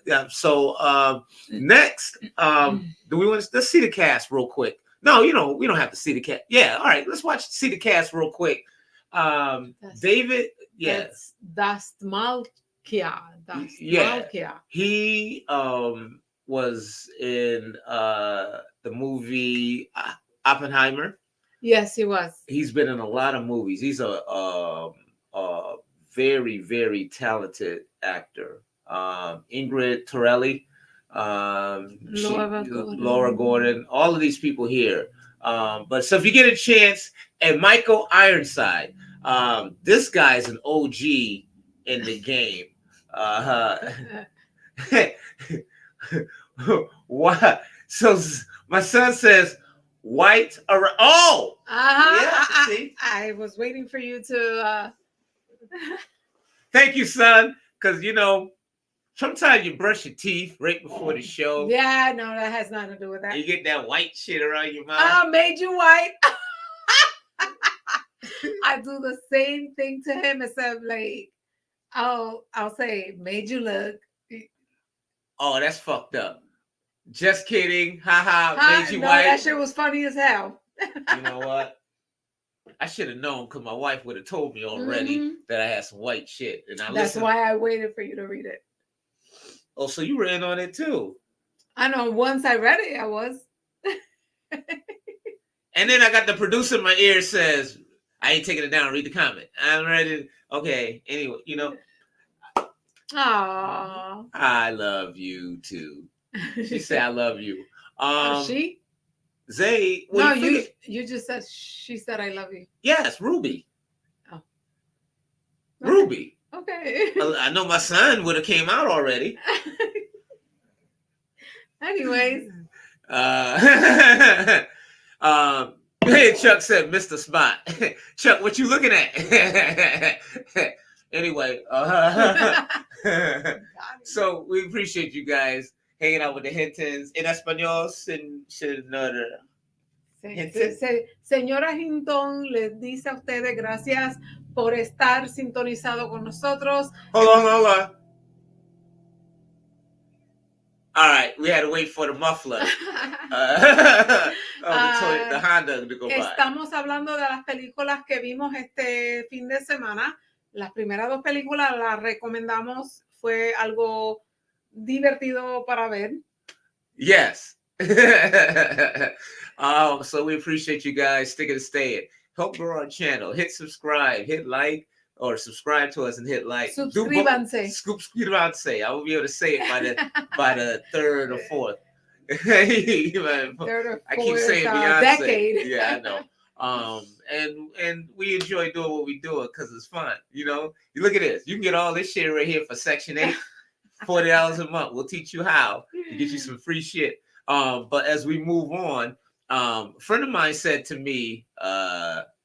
Yeah. So next, do we want to let's see the cast real quick? No, we don't have to see the cast. Yeah, all right. Let's see the cast real quick. David, That's Dastmalkia. Yeah. He was in the movie Oppenheimer. Yes, he was. He's been in a lot of movies. He's a very, very talented actor. Ingrid Torelli, Laura Gordon, all of these people here. But so if you get a chance, and Michael Ironside, this guy's an OG in the game. What? So my son says, white or I was waiting for you to thank you, son, because Sometimes you brush your teeth right before the show. Yeah, no, that has nothing to do with that. You get that white shit around your mouth. Made you white. I do the same thing to him, except like I'll say made you look. Oh, that's fucked up. Just kidding. Haha, made you no, white. That shit was funny as hell. You know what? I should have known because my wife would have told me already that I had some white shit. And That's why I waited for you to read it. Oh, so you ran on it too. I know. Once I read it, I was. And then I got the producer in my ear says, I ain't taking it down. Read the comment. I'm ready. Okay. Anyway, you know. Aww. I love you too. She said, I love you. She? Zay. Well, no, you just said, she said, I love you. Yes, Ruby. Oh. Okay. Ruby. Okay. I know my son would have came out already. Anyways. Hey, Chuck said, Mr. Spot. Chuck, what you looking at? Anyway, so we appreciate you guys hanging out with the HinTons. En español, sin nada. Señora Hinton les dice a ustedes gracias por estar sintonizado con nosotros. Hold on. All right, we had to wait for the muffler. The Honda to go by. Estamos hablando de las películas que vimos este fin de semana. Las primeras dos películas las recomendamos. Fue algo divertido para ver. Yes. So we appreciate you guys sticking and staying. Help grow our channel. Hit subscribe, hit like, or subscribe to us and hit like. Suscríbanse. Suscríbanse. I will be able to say it by the third or fourth. Third or fourth. I keep saying Beyonce. Decade. Yeah, I know. And we enjoy doing what we do because it's fun. You know, you look at this. You can get all this shit right here for Section 8, $40 a month. We'll teach you how to get you some free shit. But as we move on, a friend of mine said to me,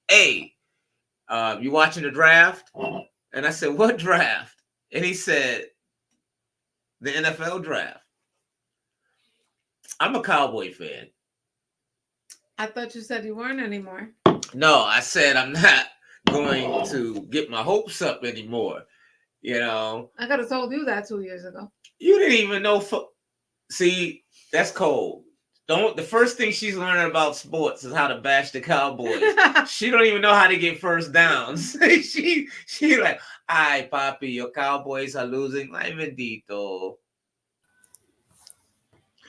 hey, you watching the draft? And I said, what draft? And he said, the NFL draft. I'm a Cowboy fan. I thought you said you weren't anymore. No, I said I'm not going to get my hopes up anymore. You know, I could have told you that 2 years ago. You didn't even know. See, that's cold. The first thing she's learning about sports is how to bash the Cowboys. She don't even know how to get first downs. she like, ay, papi, your Cowboys are losing. Ay, bendito.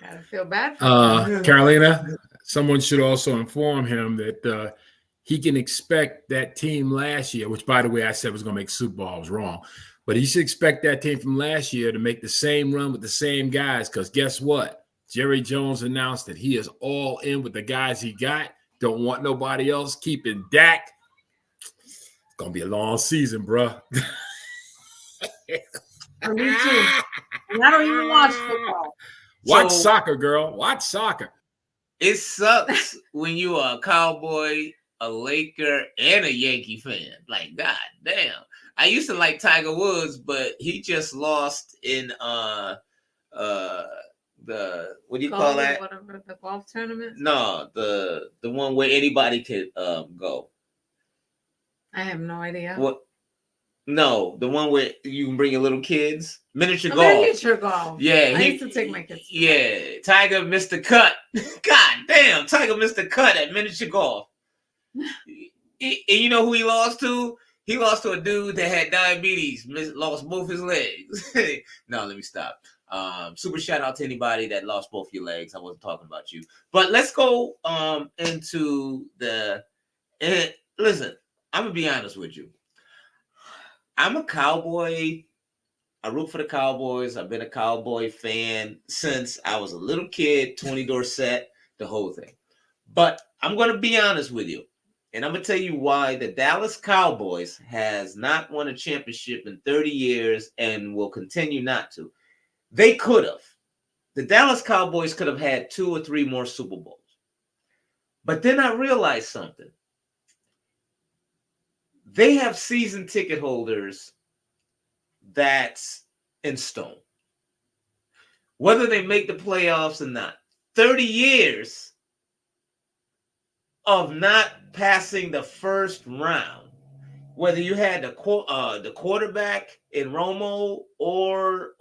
I feel bad for Carolina, someone should also inform him that he can expect that team last year, which, by the way, I said was going to make Super Bowl. I was wrong. But he should expect that team from last year to make the same run with the same guys, because guess what? Jerry Jones announced that he is all in with the guys he got. Don't want nobody else. Keeping Dak. It's going to be a long season, bro. For me too. And I don't even watch football. Watch soccer, girl. Watch soccer. It sucks when you are a Cowboy, a Laker, and a Yankee fan. Like, god damn. I used to like Tiger Woods, but he just lost in the what do you call that? Whatever, the golf tournament? No, the one where anybody could go. I have no idea. What? No, the one where you can bring your little kids. Miniature golf. Miniature golf. Yeah. I used to take my kids. Yeah. Tiger missed the cut. God damn. Tiger missed the cut at miniature golf. And you know who he lost to? He lost to a dude that had diabetes, lost both his legs. No, let me stop. Super shout out to anybody that lost both your legs. I wasn't talking about you. But let's go into the... listen, I'm going to be honest with you. I'm a Cowboy. I root for the Cowboys. I've been a Cowboy fan since I was a little kid, Tony Dorsett, the whole thing. But I'm going to be honest with you. And I'm going to tell you why the Dallas Cowboys has not won a championship in 30 years and will continue not to. They could have. The Dallas Cowboys could have had 2 or 3 more Super Bowls. But then I realized something. They have season ticket holders that's in stone. whether they make the playoffs or not. 30 years of not passing the first round. Whether you had the quarterback in Romo or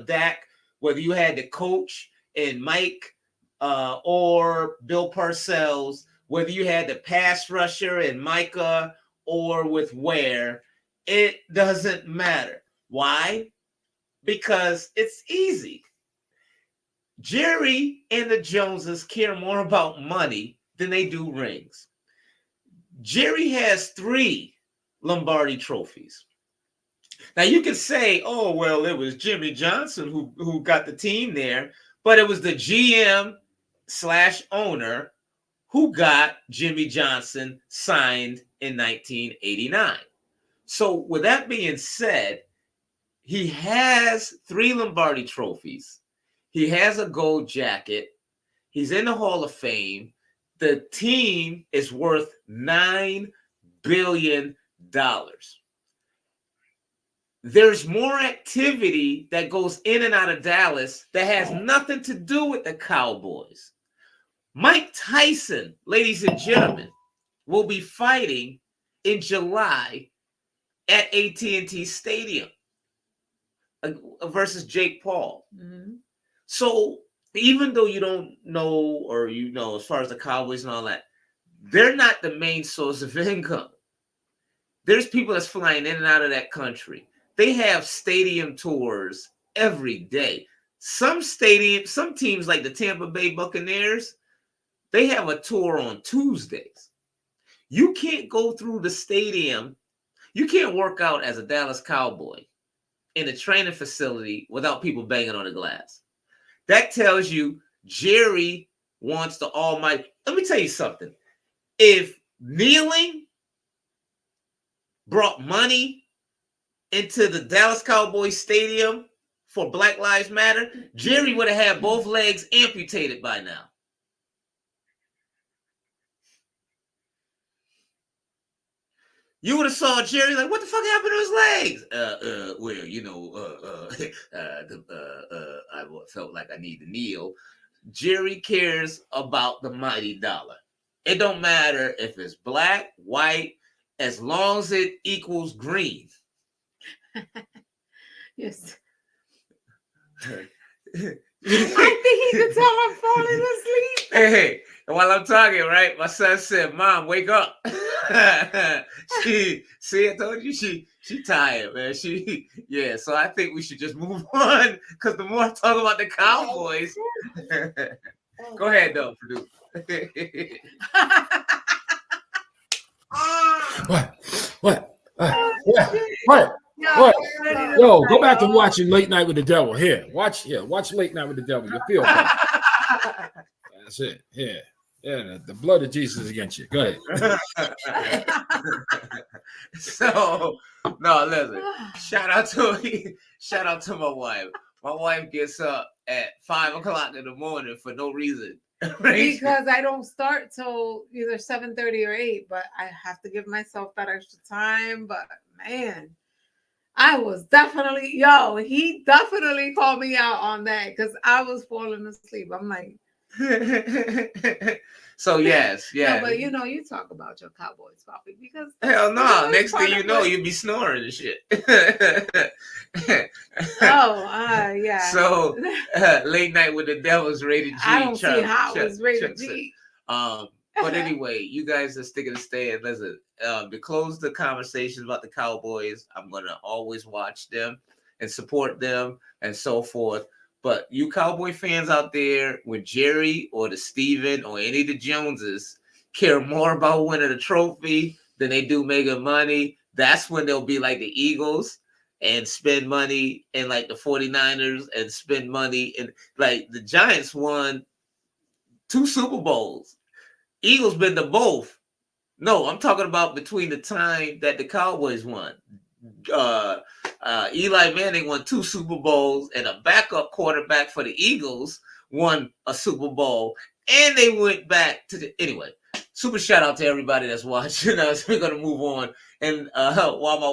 Dak, whether you had the coach in Mike or Bill Parcells, whether you had the pass rusher in Micah or with Ware, it doesn't matter. Why? Because it's easy. Jerry and the Joneses care more about money than they do rings. Jerry has 3 Lombardi trophies. Now you could say, oh, well, it was Jimmy Johnson who got the team there, but it was the GM/owner who got Jimmy Johnson signed in 1989. So with that being said, he has 3 Lombardi trophies. He has a gold jacket. He's in the Hall of Fame. The team is worth $9 billion. There's more activity that goes in and out of Dallas that has nothing to do with the Cowboys. Mike Tyson, ladies and gentlemen, will be fighting in July at AT&T Stadium versus Jake Paul. Mhm. So even though you don't know, or you know, as far as the Cowboys and all that, they're not the main source of income. There's people that's flying in and out of that country. They have stadium tours every day. Some teams like the Tampa Bay Buccaneers, they have a tour on Tuesdays. You can't go through the stadium. You can't work out as a Dallas Cowboy in a training facility without people banging on the glass. That tells you Jerry wants the almighty. Let me tell you something. If kneeling brought money into the Dallas Cowboys stadium for Black Lives Matter, Jerry would have had both legs amputated by now. You would have saw Jerry like, what the fuck happened to his legs? Well, you know, I felt like I need to kneel. Jerry cares about the mighty dollar. It don't matter if it's black, white, as long as it equals green. Yes. I think he could tell I'm falling asleep. Hey, and while I'm talking, right, my son said, Mom, wake up. See, I told you she tired, man. Yeah, so I think we should just move on, because the more I talk about the Cowboys. Go ahead, though, producer. What? Yo, go back and watching Late Night with the Devil. Here, watch Late Night with the Devil. You'll feel better. That's it. Yeah. The blood of Jesus is against you. Go ahead. So, no, listen. Shout out to my wife. My wife gets up at 5 o'clock in the morning for no reason. Because I don't start till either 7:30 or 8, but I have to give myself that extra time. But man, I was definitely, he definitely called me out on that because I was falling asleep. I'm like, so yes. No, but you talk about your Cowboys, Poppy, because hell no. Next thing you know, you'll be snoring and shit. Yeah. So Late Night with the Devil's rated G. I don't see how it was rated G. But anyway, you guys are sticking to stay. And listen, to close the conversations about the Cowboys, I'm gonna always watch them and support them and so forth. But you Cowboy fans out there, when Jerry or the Steven or any of the Joneses care more about winning a trophy than they do making money, that's when they'll be like the Eagles and spend money, and like the 49ers and spend money. And like the Giants won 2 Super Bowls. Eagles been to both. No, I'm talking about between the time that the Cowboys won. Eli Manning won 2 Super Bowls, and a backup quarterback for the Eagles won a Super Bowl, and they went back to anyway. Super shout out to everybody that's watching us. We're gonna move on, and while my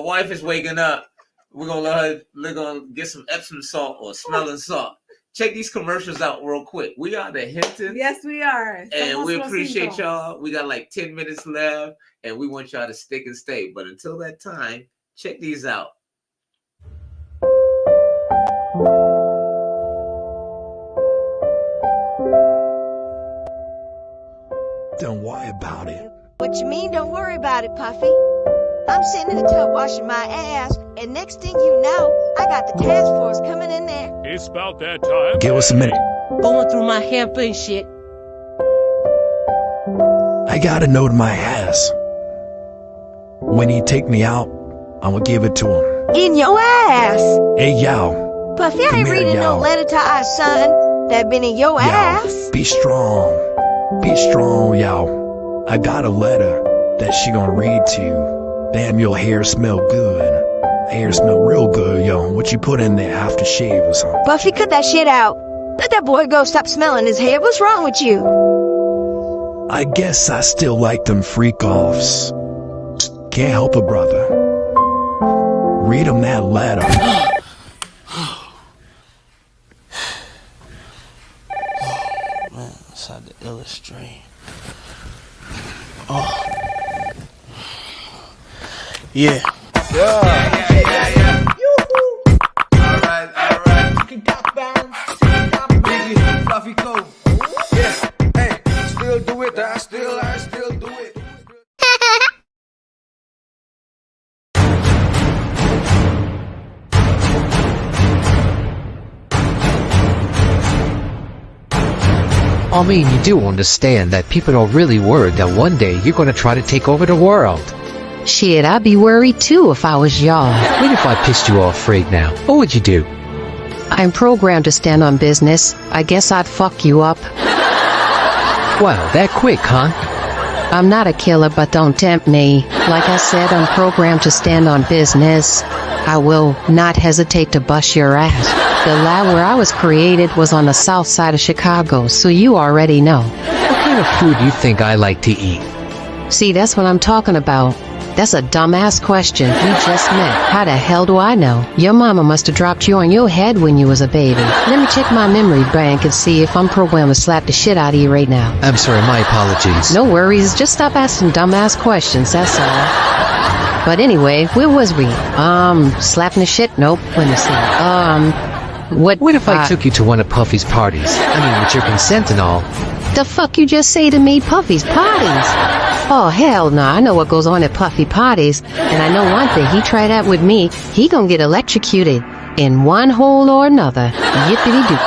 wife is waking up, We're gonna get some Epsom salt or smelling salt. Check these commercials out real quick. We are the HinTons. Yes, we are. And Somos we los appreciate HinTons. y'all. We got like 10 minutes left, and we want y'all to stick and stay. But until that time, check these out. Don't worry about it. What you mean, don't worry about it, Puffy? I'm sitting in the tub washing my ass, and next thing you know, I got the task force coming in there. It's about that time. Give us a minute. Going through my hamper and shit. I got a note in my ass. When he take me out, I'm gonna give it to him. In your ass. Hey, yo. Puffy, I Come ain't here, reading no yo. letter to our son that been in your ass. Be strong. Be strong, yo. I got a letter that she gonna read to you. Damn, your hair smell good. Hair smell real good, yo. What you put in there, aftershave or something? Puffy, cut that shit out. Let that boy go stop smelling his hair. What's wrong with you? I guess I still like them freak-offs. Can't help it, brother. Read him that letter. Man, that's how to illustrate. Oh. Yeah. Yeah. Yoo-hoo. All right. Tik Tok bounce. Biggie, Fluffy Cove. Yeah. Hey, still do it. I still do it. I mean, you do understand that people are really worried that one day you're going to try to take over the world. Shit, I'd be worried too if I was y'all. What if I pissed you off right now? What would you do? I'm programmed to stand on business. I guess I'd fuck you up. Wow, that quick, huh? I'm not a killer, but don't tempt me. Like I said, I'm programmed to stand on business. I will not hesitate to bust your ass. The lab where I was created was on the south side of Chicago, so you already know. What kind of food do you think I like to eat? See, that's what I'm talking about. That's a dumbass question. We just met. How the hell do I know? Your mama must have dropped you on your head when you was a baby. Let me check my memory bank and see if I'm programmed to slap the shit out of you right now. I'm sorry, my apologies. No worries, just stop asking dumbass questions, that's all. But anyway, where was we? Slapping the shit? Nope, let me see. What if I took you to one of Puffy's parties? I mean, with your consent and all. The fuck you just say to me, Puffy's parties? Oh, hell no, I know what goes on at Puffy parties. And I know one thing, he try that with me, he gonna get electrocuted in one hole or another. Yippity-doo.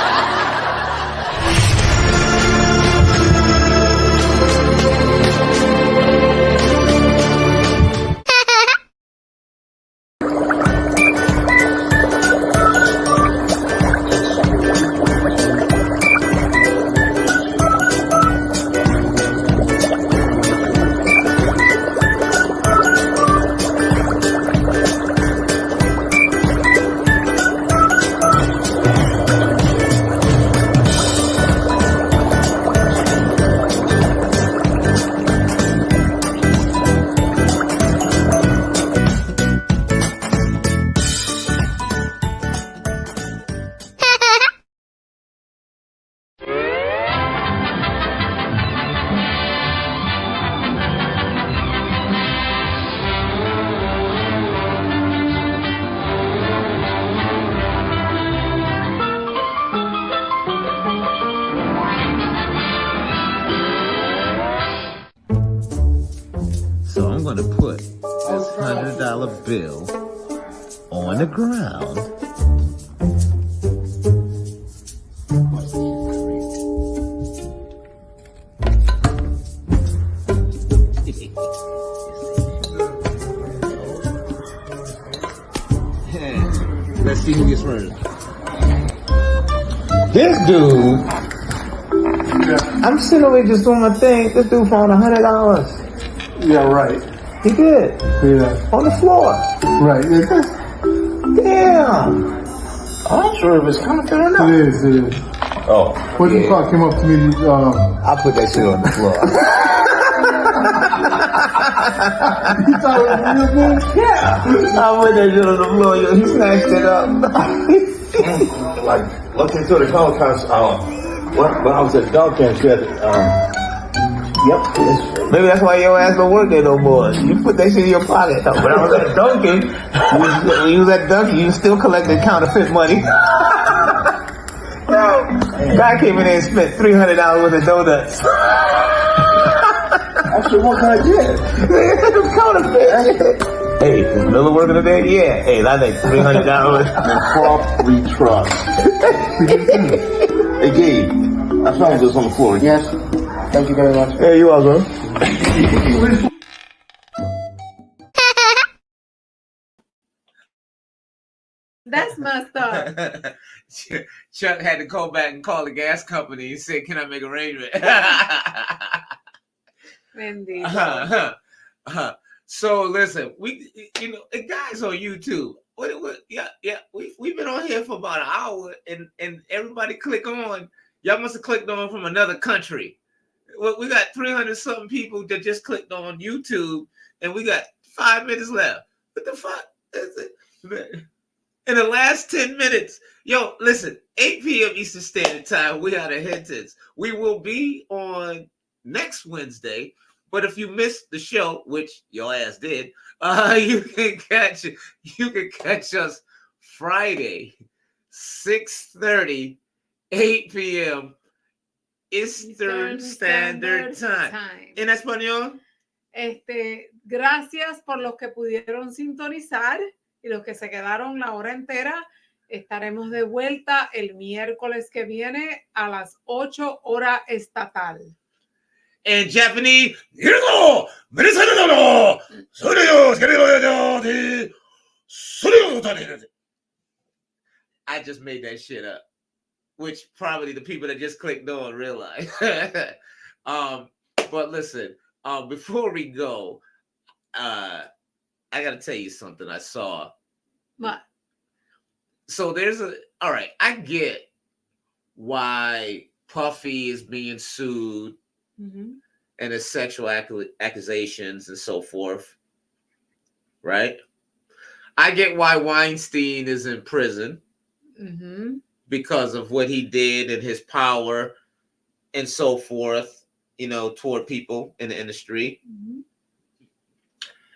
So I'm gonna put this $100 bill on the ground. Let's see who gets first. This dude, I'm sitting over here just doing my thing. This dude found $100. Yeah, right. He did. Yeah. On the floor. Right. Damn. I'm sure if it's counterfeit or not. It is. Oh. What you call came up to me? I put that shit on the floor. thought it was real good? Yeah. I put that shit on the floor, yo. He snatched it up. Like, looking to the Holocaust, when I was at the dog camp, she had, yep. Maybe that's why your ass don't work there no more. You put that shit in your pocket. When I was at Dunkin', when you was at Dunkin', you was still collecting counterfeit money. Guy came in there and spent $300 worth of donuts. Actually, what can I get? Counterfeit. Hey, is Miller working today? Yeah. Hey, that's like $300. Crop retrust. Hey, Gabe, I found this on the floor. Yes. Thank you very much. Hey, you are, bro. That's messed up. Chuck had to call back and call the gas company and say, "Can I make arrangement?" Bendito. So listen, the guys on YouTube. We've been on here for about an hour, and everybody click on. Y'all must have clicked on from another country. Well, we got 300 something people that just clicked on YouTube, and we got 5 minutes left. What the fuck? In the last 10 minutes, yo, listen, 8 p.m. Eastern Standard Time, we are the HinTons. We will be on next Wednesday, but if you missed the show, which your ass did, you can catch us Friday, 6:30, 8 p.m. Eastern Standard Time. En español. Gracias por los que pudieron sintonizar y los que se quedaron la hora entera. Estaremos de vuelta el miércoles que viene a las 8 hora estatal. En Japanese, I just made that shit up, which probably the people that just clicked on realize. But listen, before we go, I got to tell you something I saw. What? So all right, I get why Puffy is being sued and his sexual accusations and so forth, right? I get why Weinstein is in prison because of what he did and his power and so forth, toward people in the industry.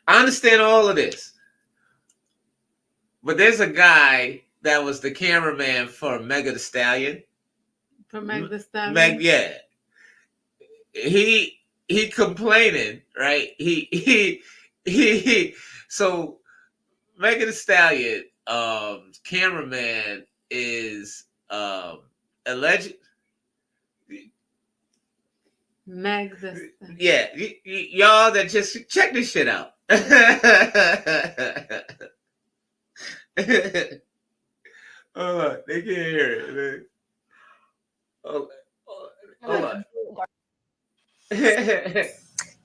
I understand all of this. But there's a guy that was the cameraman for Megan Thee Stallion. For Meg Thee Stallion? Yeah. He complaining, right? So Megan Thee Stallion, cameraman is alleged. Meg Thee Stallion. Yeah, y'all that just check this shit out. Hold on, they can't hear it. Hold on.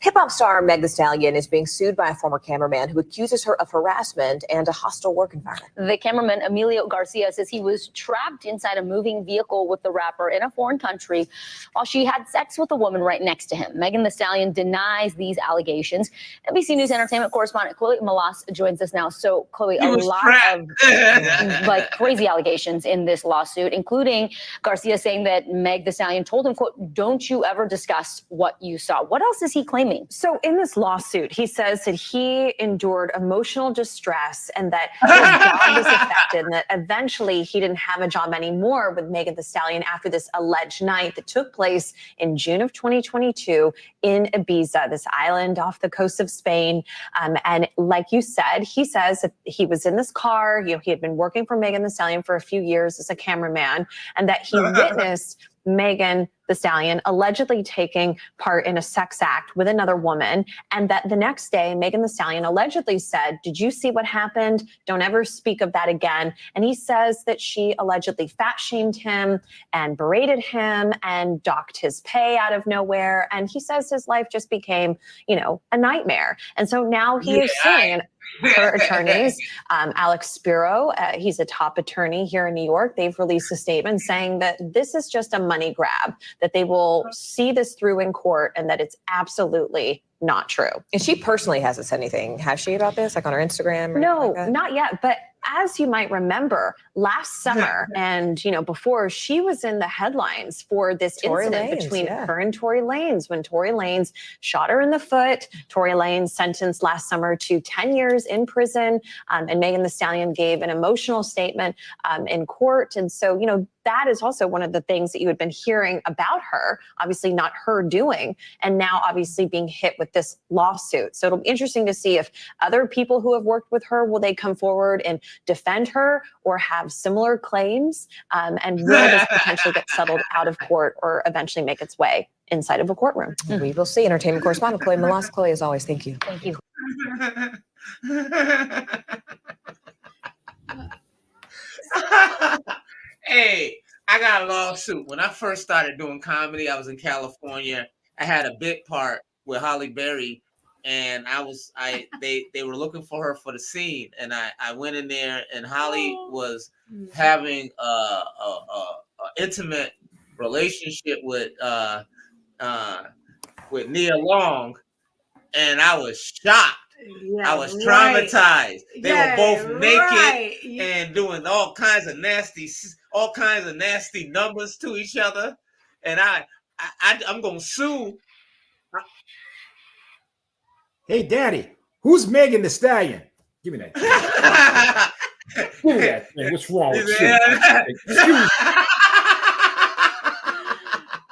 Hip-hop star Meg Thee Stallion is being sued by a former cameraman who accuses her of harassment and a hostile work environment. The cameraman, Emilio Garcia, says he was trapped inside a moving vehicle with the rapper in a foreign country while she had sex with a woman right next to him. Megan Thee Stallion denies these allegations. NBC News entertainment correspondent Chloe Malas joins us now. So, Chloe, a lot of crazy allegations in this lawsuit, including Garcia saying that Meg Thee Stallion told him, quote, "Don't you ever discuss what you saw." What else is he claiming? So in this lawsuit, he says that he endured emotional distress and that his job was affected and that eventually he didn't have a job anymore with Megan Thee Stallion after this alleged night that took place in June of 2022 in Ibiza, this island off the coast of Spain. And like you said, he says that he was in this car, he had been working for Megan Thee Stallion for a few years as a cameraman, and that he witnessed Megan Thee Stallion allegedly taking part in a sex act with another woman, and that the next day Megan Thee Stallion allegedly said, "Did you see what happened? Don't ever speak of that again." And he says that she allegedly fat shamed him and berated him and docked his pay out of nowhere. And he says his life just became, a nightmare. And so now he is suing. Her attorneys, Alex Spiro, he's a top attorney here in New York. They've released a statement saying that this is just a money grab, that they will see this through in court and that it's absolutely not true. And she personally hasn't said anything, has she, about this, like on her Instagram? Or No, like that? not yet. But as you might remember, last summer and before, she was in the headlines for this Tory incident Lanez, between yeah. her and Tory Lanez when Tory Lanez shot her in the foot. Tory Lanez sentenced last summer to 10 years in prison, and Megan Thee Stallion gave an emotional statement in court. And so, that is also one of the things that you had been hearing about her, obviously not her doing, and now obviously being hit with this lawsuit. So it'll be interesting to see if other people who have worked with her, will they come forward and defend her or have similar claims? And will this potentially get settled out of court or eventually make its way inside of a courtroom? We will see. Entertainment correspondent Chloe Malas. Chloe, as always, thank you. Thank you. Hey, I got a lawsuit. When I first started doing comedy, I was in California. I had a bit part with Holly Berry, and they were looking for her for the scene, and I went in there, and Holly was having a intimate relationship with Nia Long, and I was shocked. Yeah, I was traumatized. They were both naked right. and doing all kinds of nasty numbers to each other, and I'm gonna sue. Hey, Daddy, who's Megan Thee Stallion? Give me that. Give me that thing. What's wrong with you?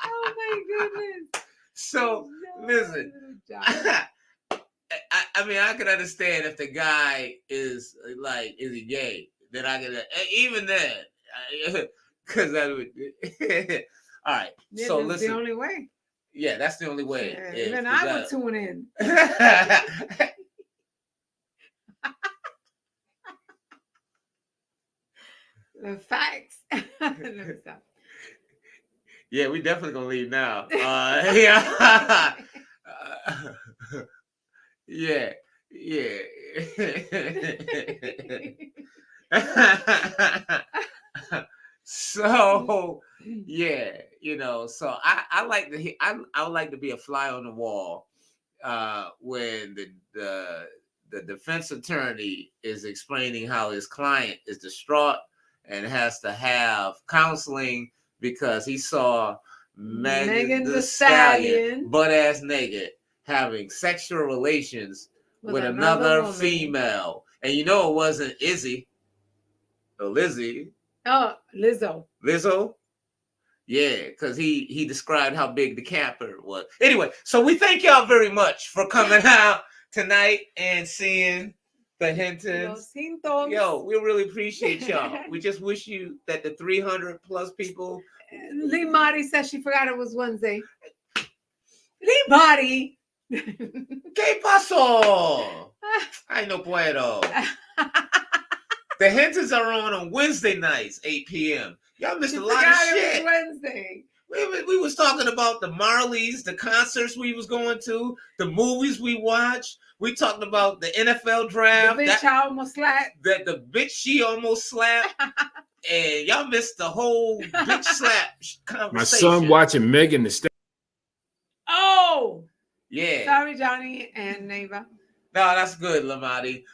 Oh my goodness. So listen, I mean, I can understand if the guy is he gay? Then I can, even then, because that would. All right. Yeah, so that's listen. the only way. Yeah, that's the only way. Yeah, even I would tune in. The facts. Yeah, we definitely gonna leave now. Yeah. Yeah. So yeah, so I like to I would like to be a fly on the wall when the defense attorney is explaining how his client is distraught and has to have counseling because he saw Megan Thee Stallion, butt-ass naked, having sexual relations with another female. And it wasn't Izzy or Lizzie. Oh, Lizzo. Yeah, because he described how big the camper was. Anyway, so we thank y'all very much for coming out tonight and seeing the HinTons. Yo, we really appreciate y'all. We just wish you that the 300 plus people. Lee Marty said she forgot it was Wednesday. Lee Marty. ¿Qué pasó? Ay, no puedo. The HinTons are on Wednesday nights, 8 p.m. Y'all missed a lot of shit. It was Wednesday. We was talking about the Marleys, the concerts we was going to, the movies we watched. We talked about the NFL draft. The bitch I almost slapped. The bitch she almost slapped. And y'all missed the whole bitch slap conversation. My son watching Megan Thee Stallion. Oh. Yeah. Sorry, Johnny and Neva. No, that's good, Lamati.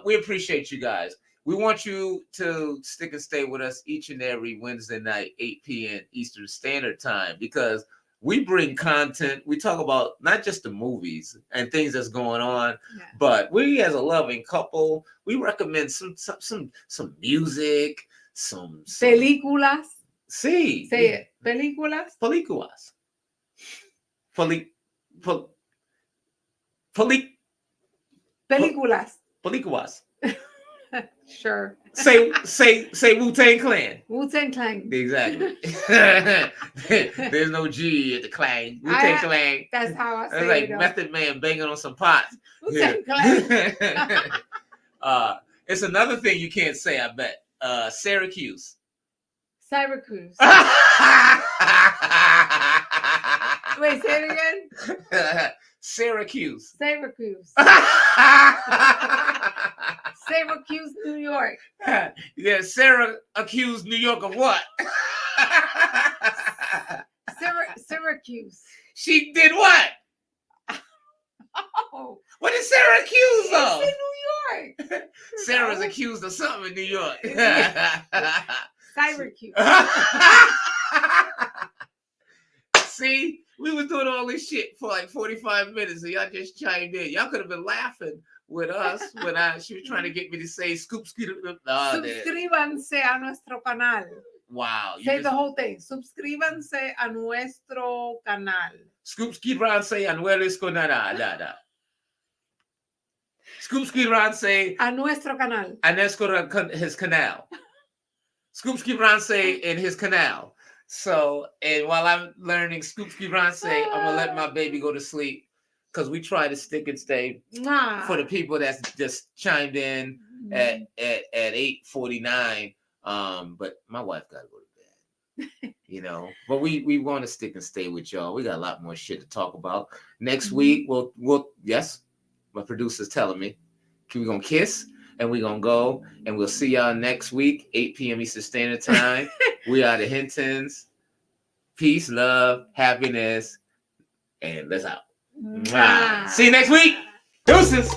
We appreciate you guys. We want you to stick and stay with us each and every Wednesday night, 8 p.m. Eastern Standard Time, because we bring content. We talk about not just the movies and things that's going on, but we as a loving couple, we recommend some music, some películas. Sí. Say it. Películas. Películas. Películas. Sure. Say Wu-Tang Clan. Wu-Tang Clan. Exactly. There's no G at the clan. Wu-Tang Clan. That's how I say it. It's like Method Man banging on some pots. Wu-Tang Clan. It's another thing you can't say, I bet. Syracuse. Syracuse. Wait, say it again. Syracuse. Syracuse. Syracuse, New York. Yeah, Sarah accused New York of what? Syracuse. She did what? Oh, What is Sarah accused it's of? in New York. Sarah's accused of something in New York. Syracuse. See, we was doing all this shit for like 45 minutes, and y'all just chimed in. Y'all could have been laughing with us when she was trying to get me to say scoop. Suscríbanse a nuestro canal. Wow. Say the whole thing. Suscríbanse a nuestro canal. Suscríbanse a nuestro canal. Suscríbanse a nuestro canal. A his canal. Suscríbanse in his canal. So, and while I'm learning Suscríbanse, I'm gonna let my baby go to sleep because we try to stick and stay for the people that's just chimed in at 8:49. But my wife gotta go to bed. You know, but we want to stick and stay with y'all. We got a lot more shit to talk about. Next week, we'll yes, my producer's telling me we're gonna kiss and we're gonna go and we'll see y'all next week, 8 p.m. Eastern Standard Time. We are the HinTons. Peace, love, happiness, and let's out. See you next week. Deuces.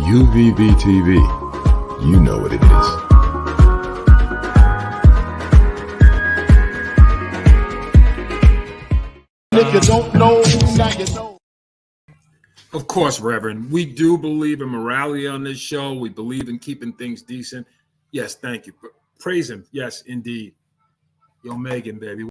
UVVTV, you know what it is. If you don't know, now you know. Of course, Reverend. We do believe in morality on this show. We believe in keeping things decent. Yes, thank you. Praise him. Yes, indeed. Yo, Megan, baby.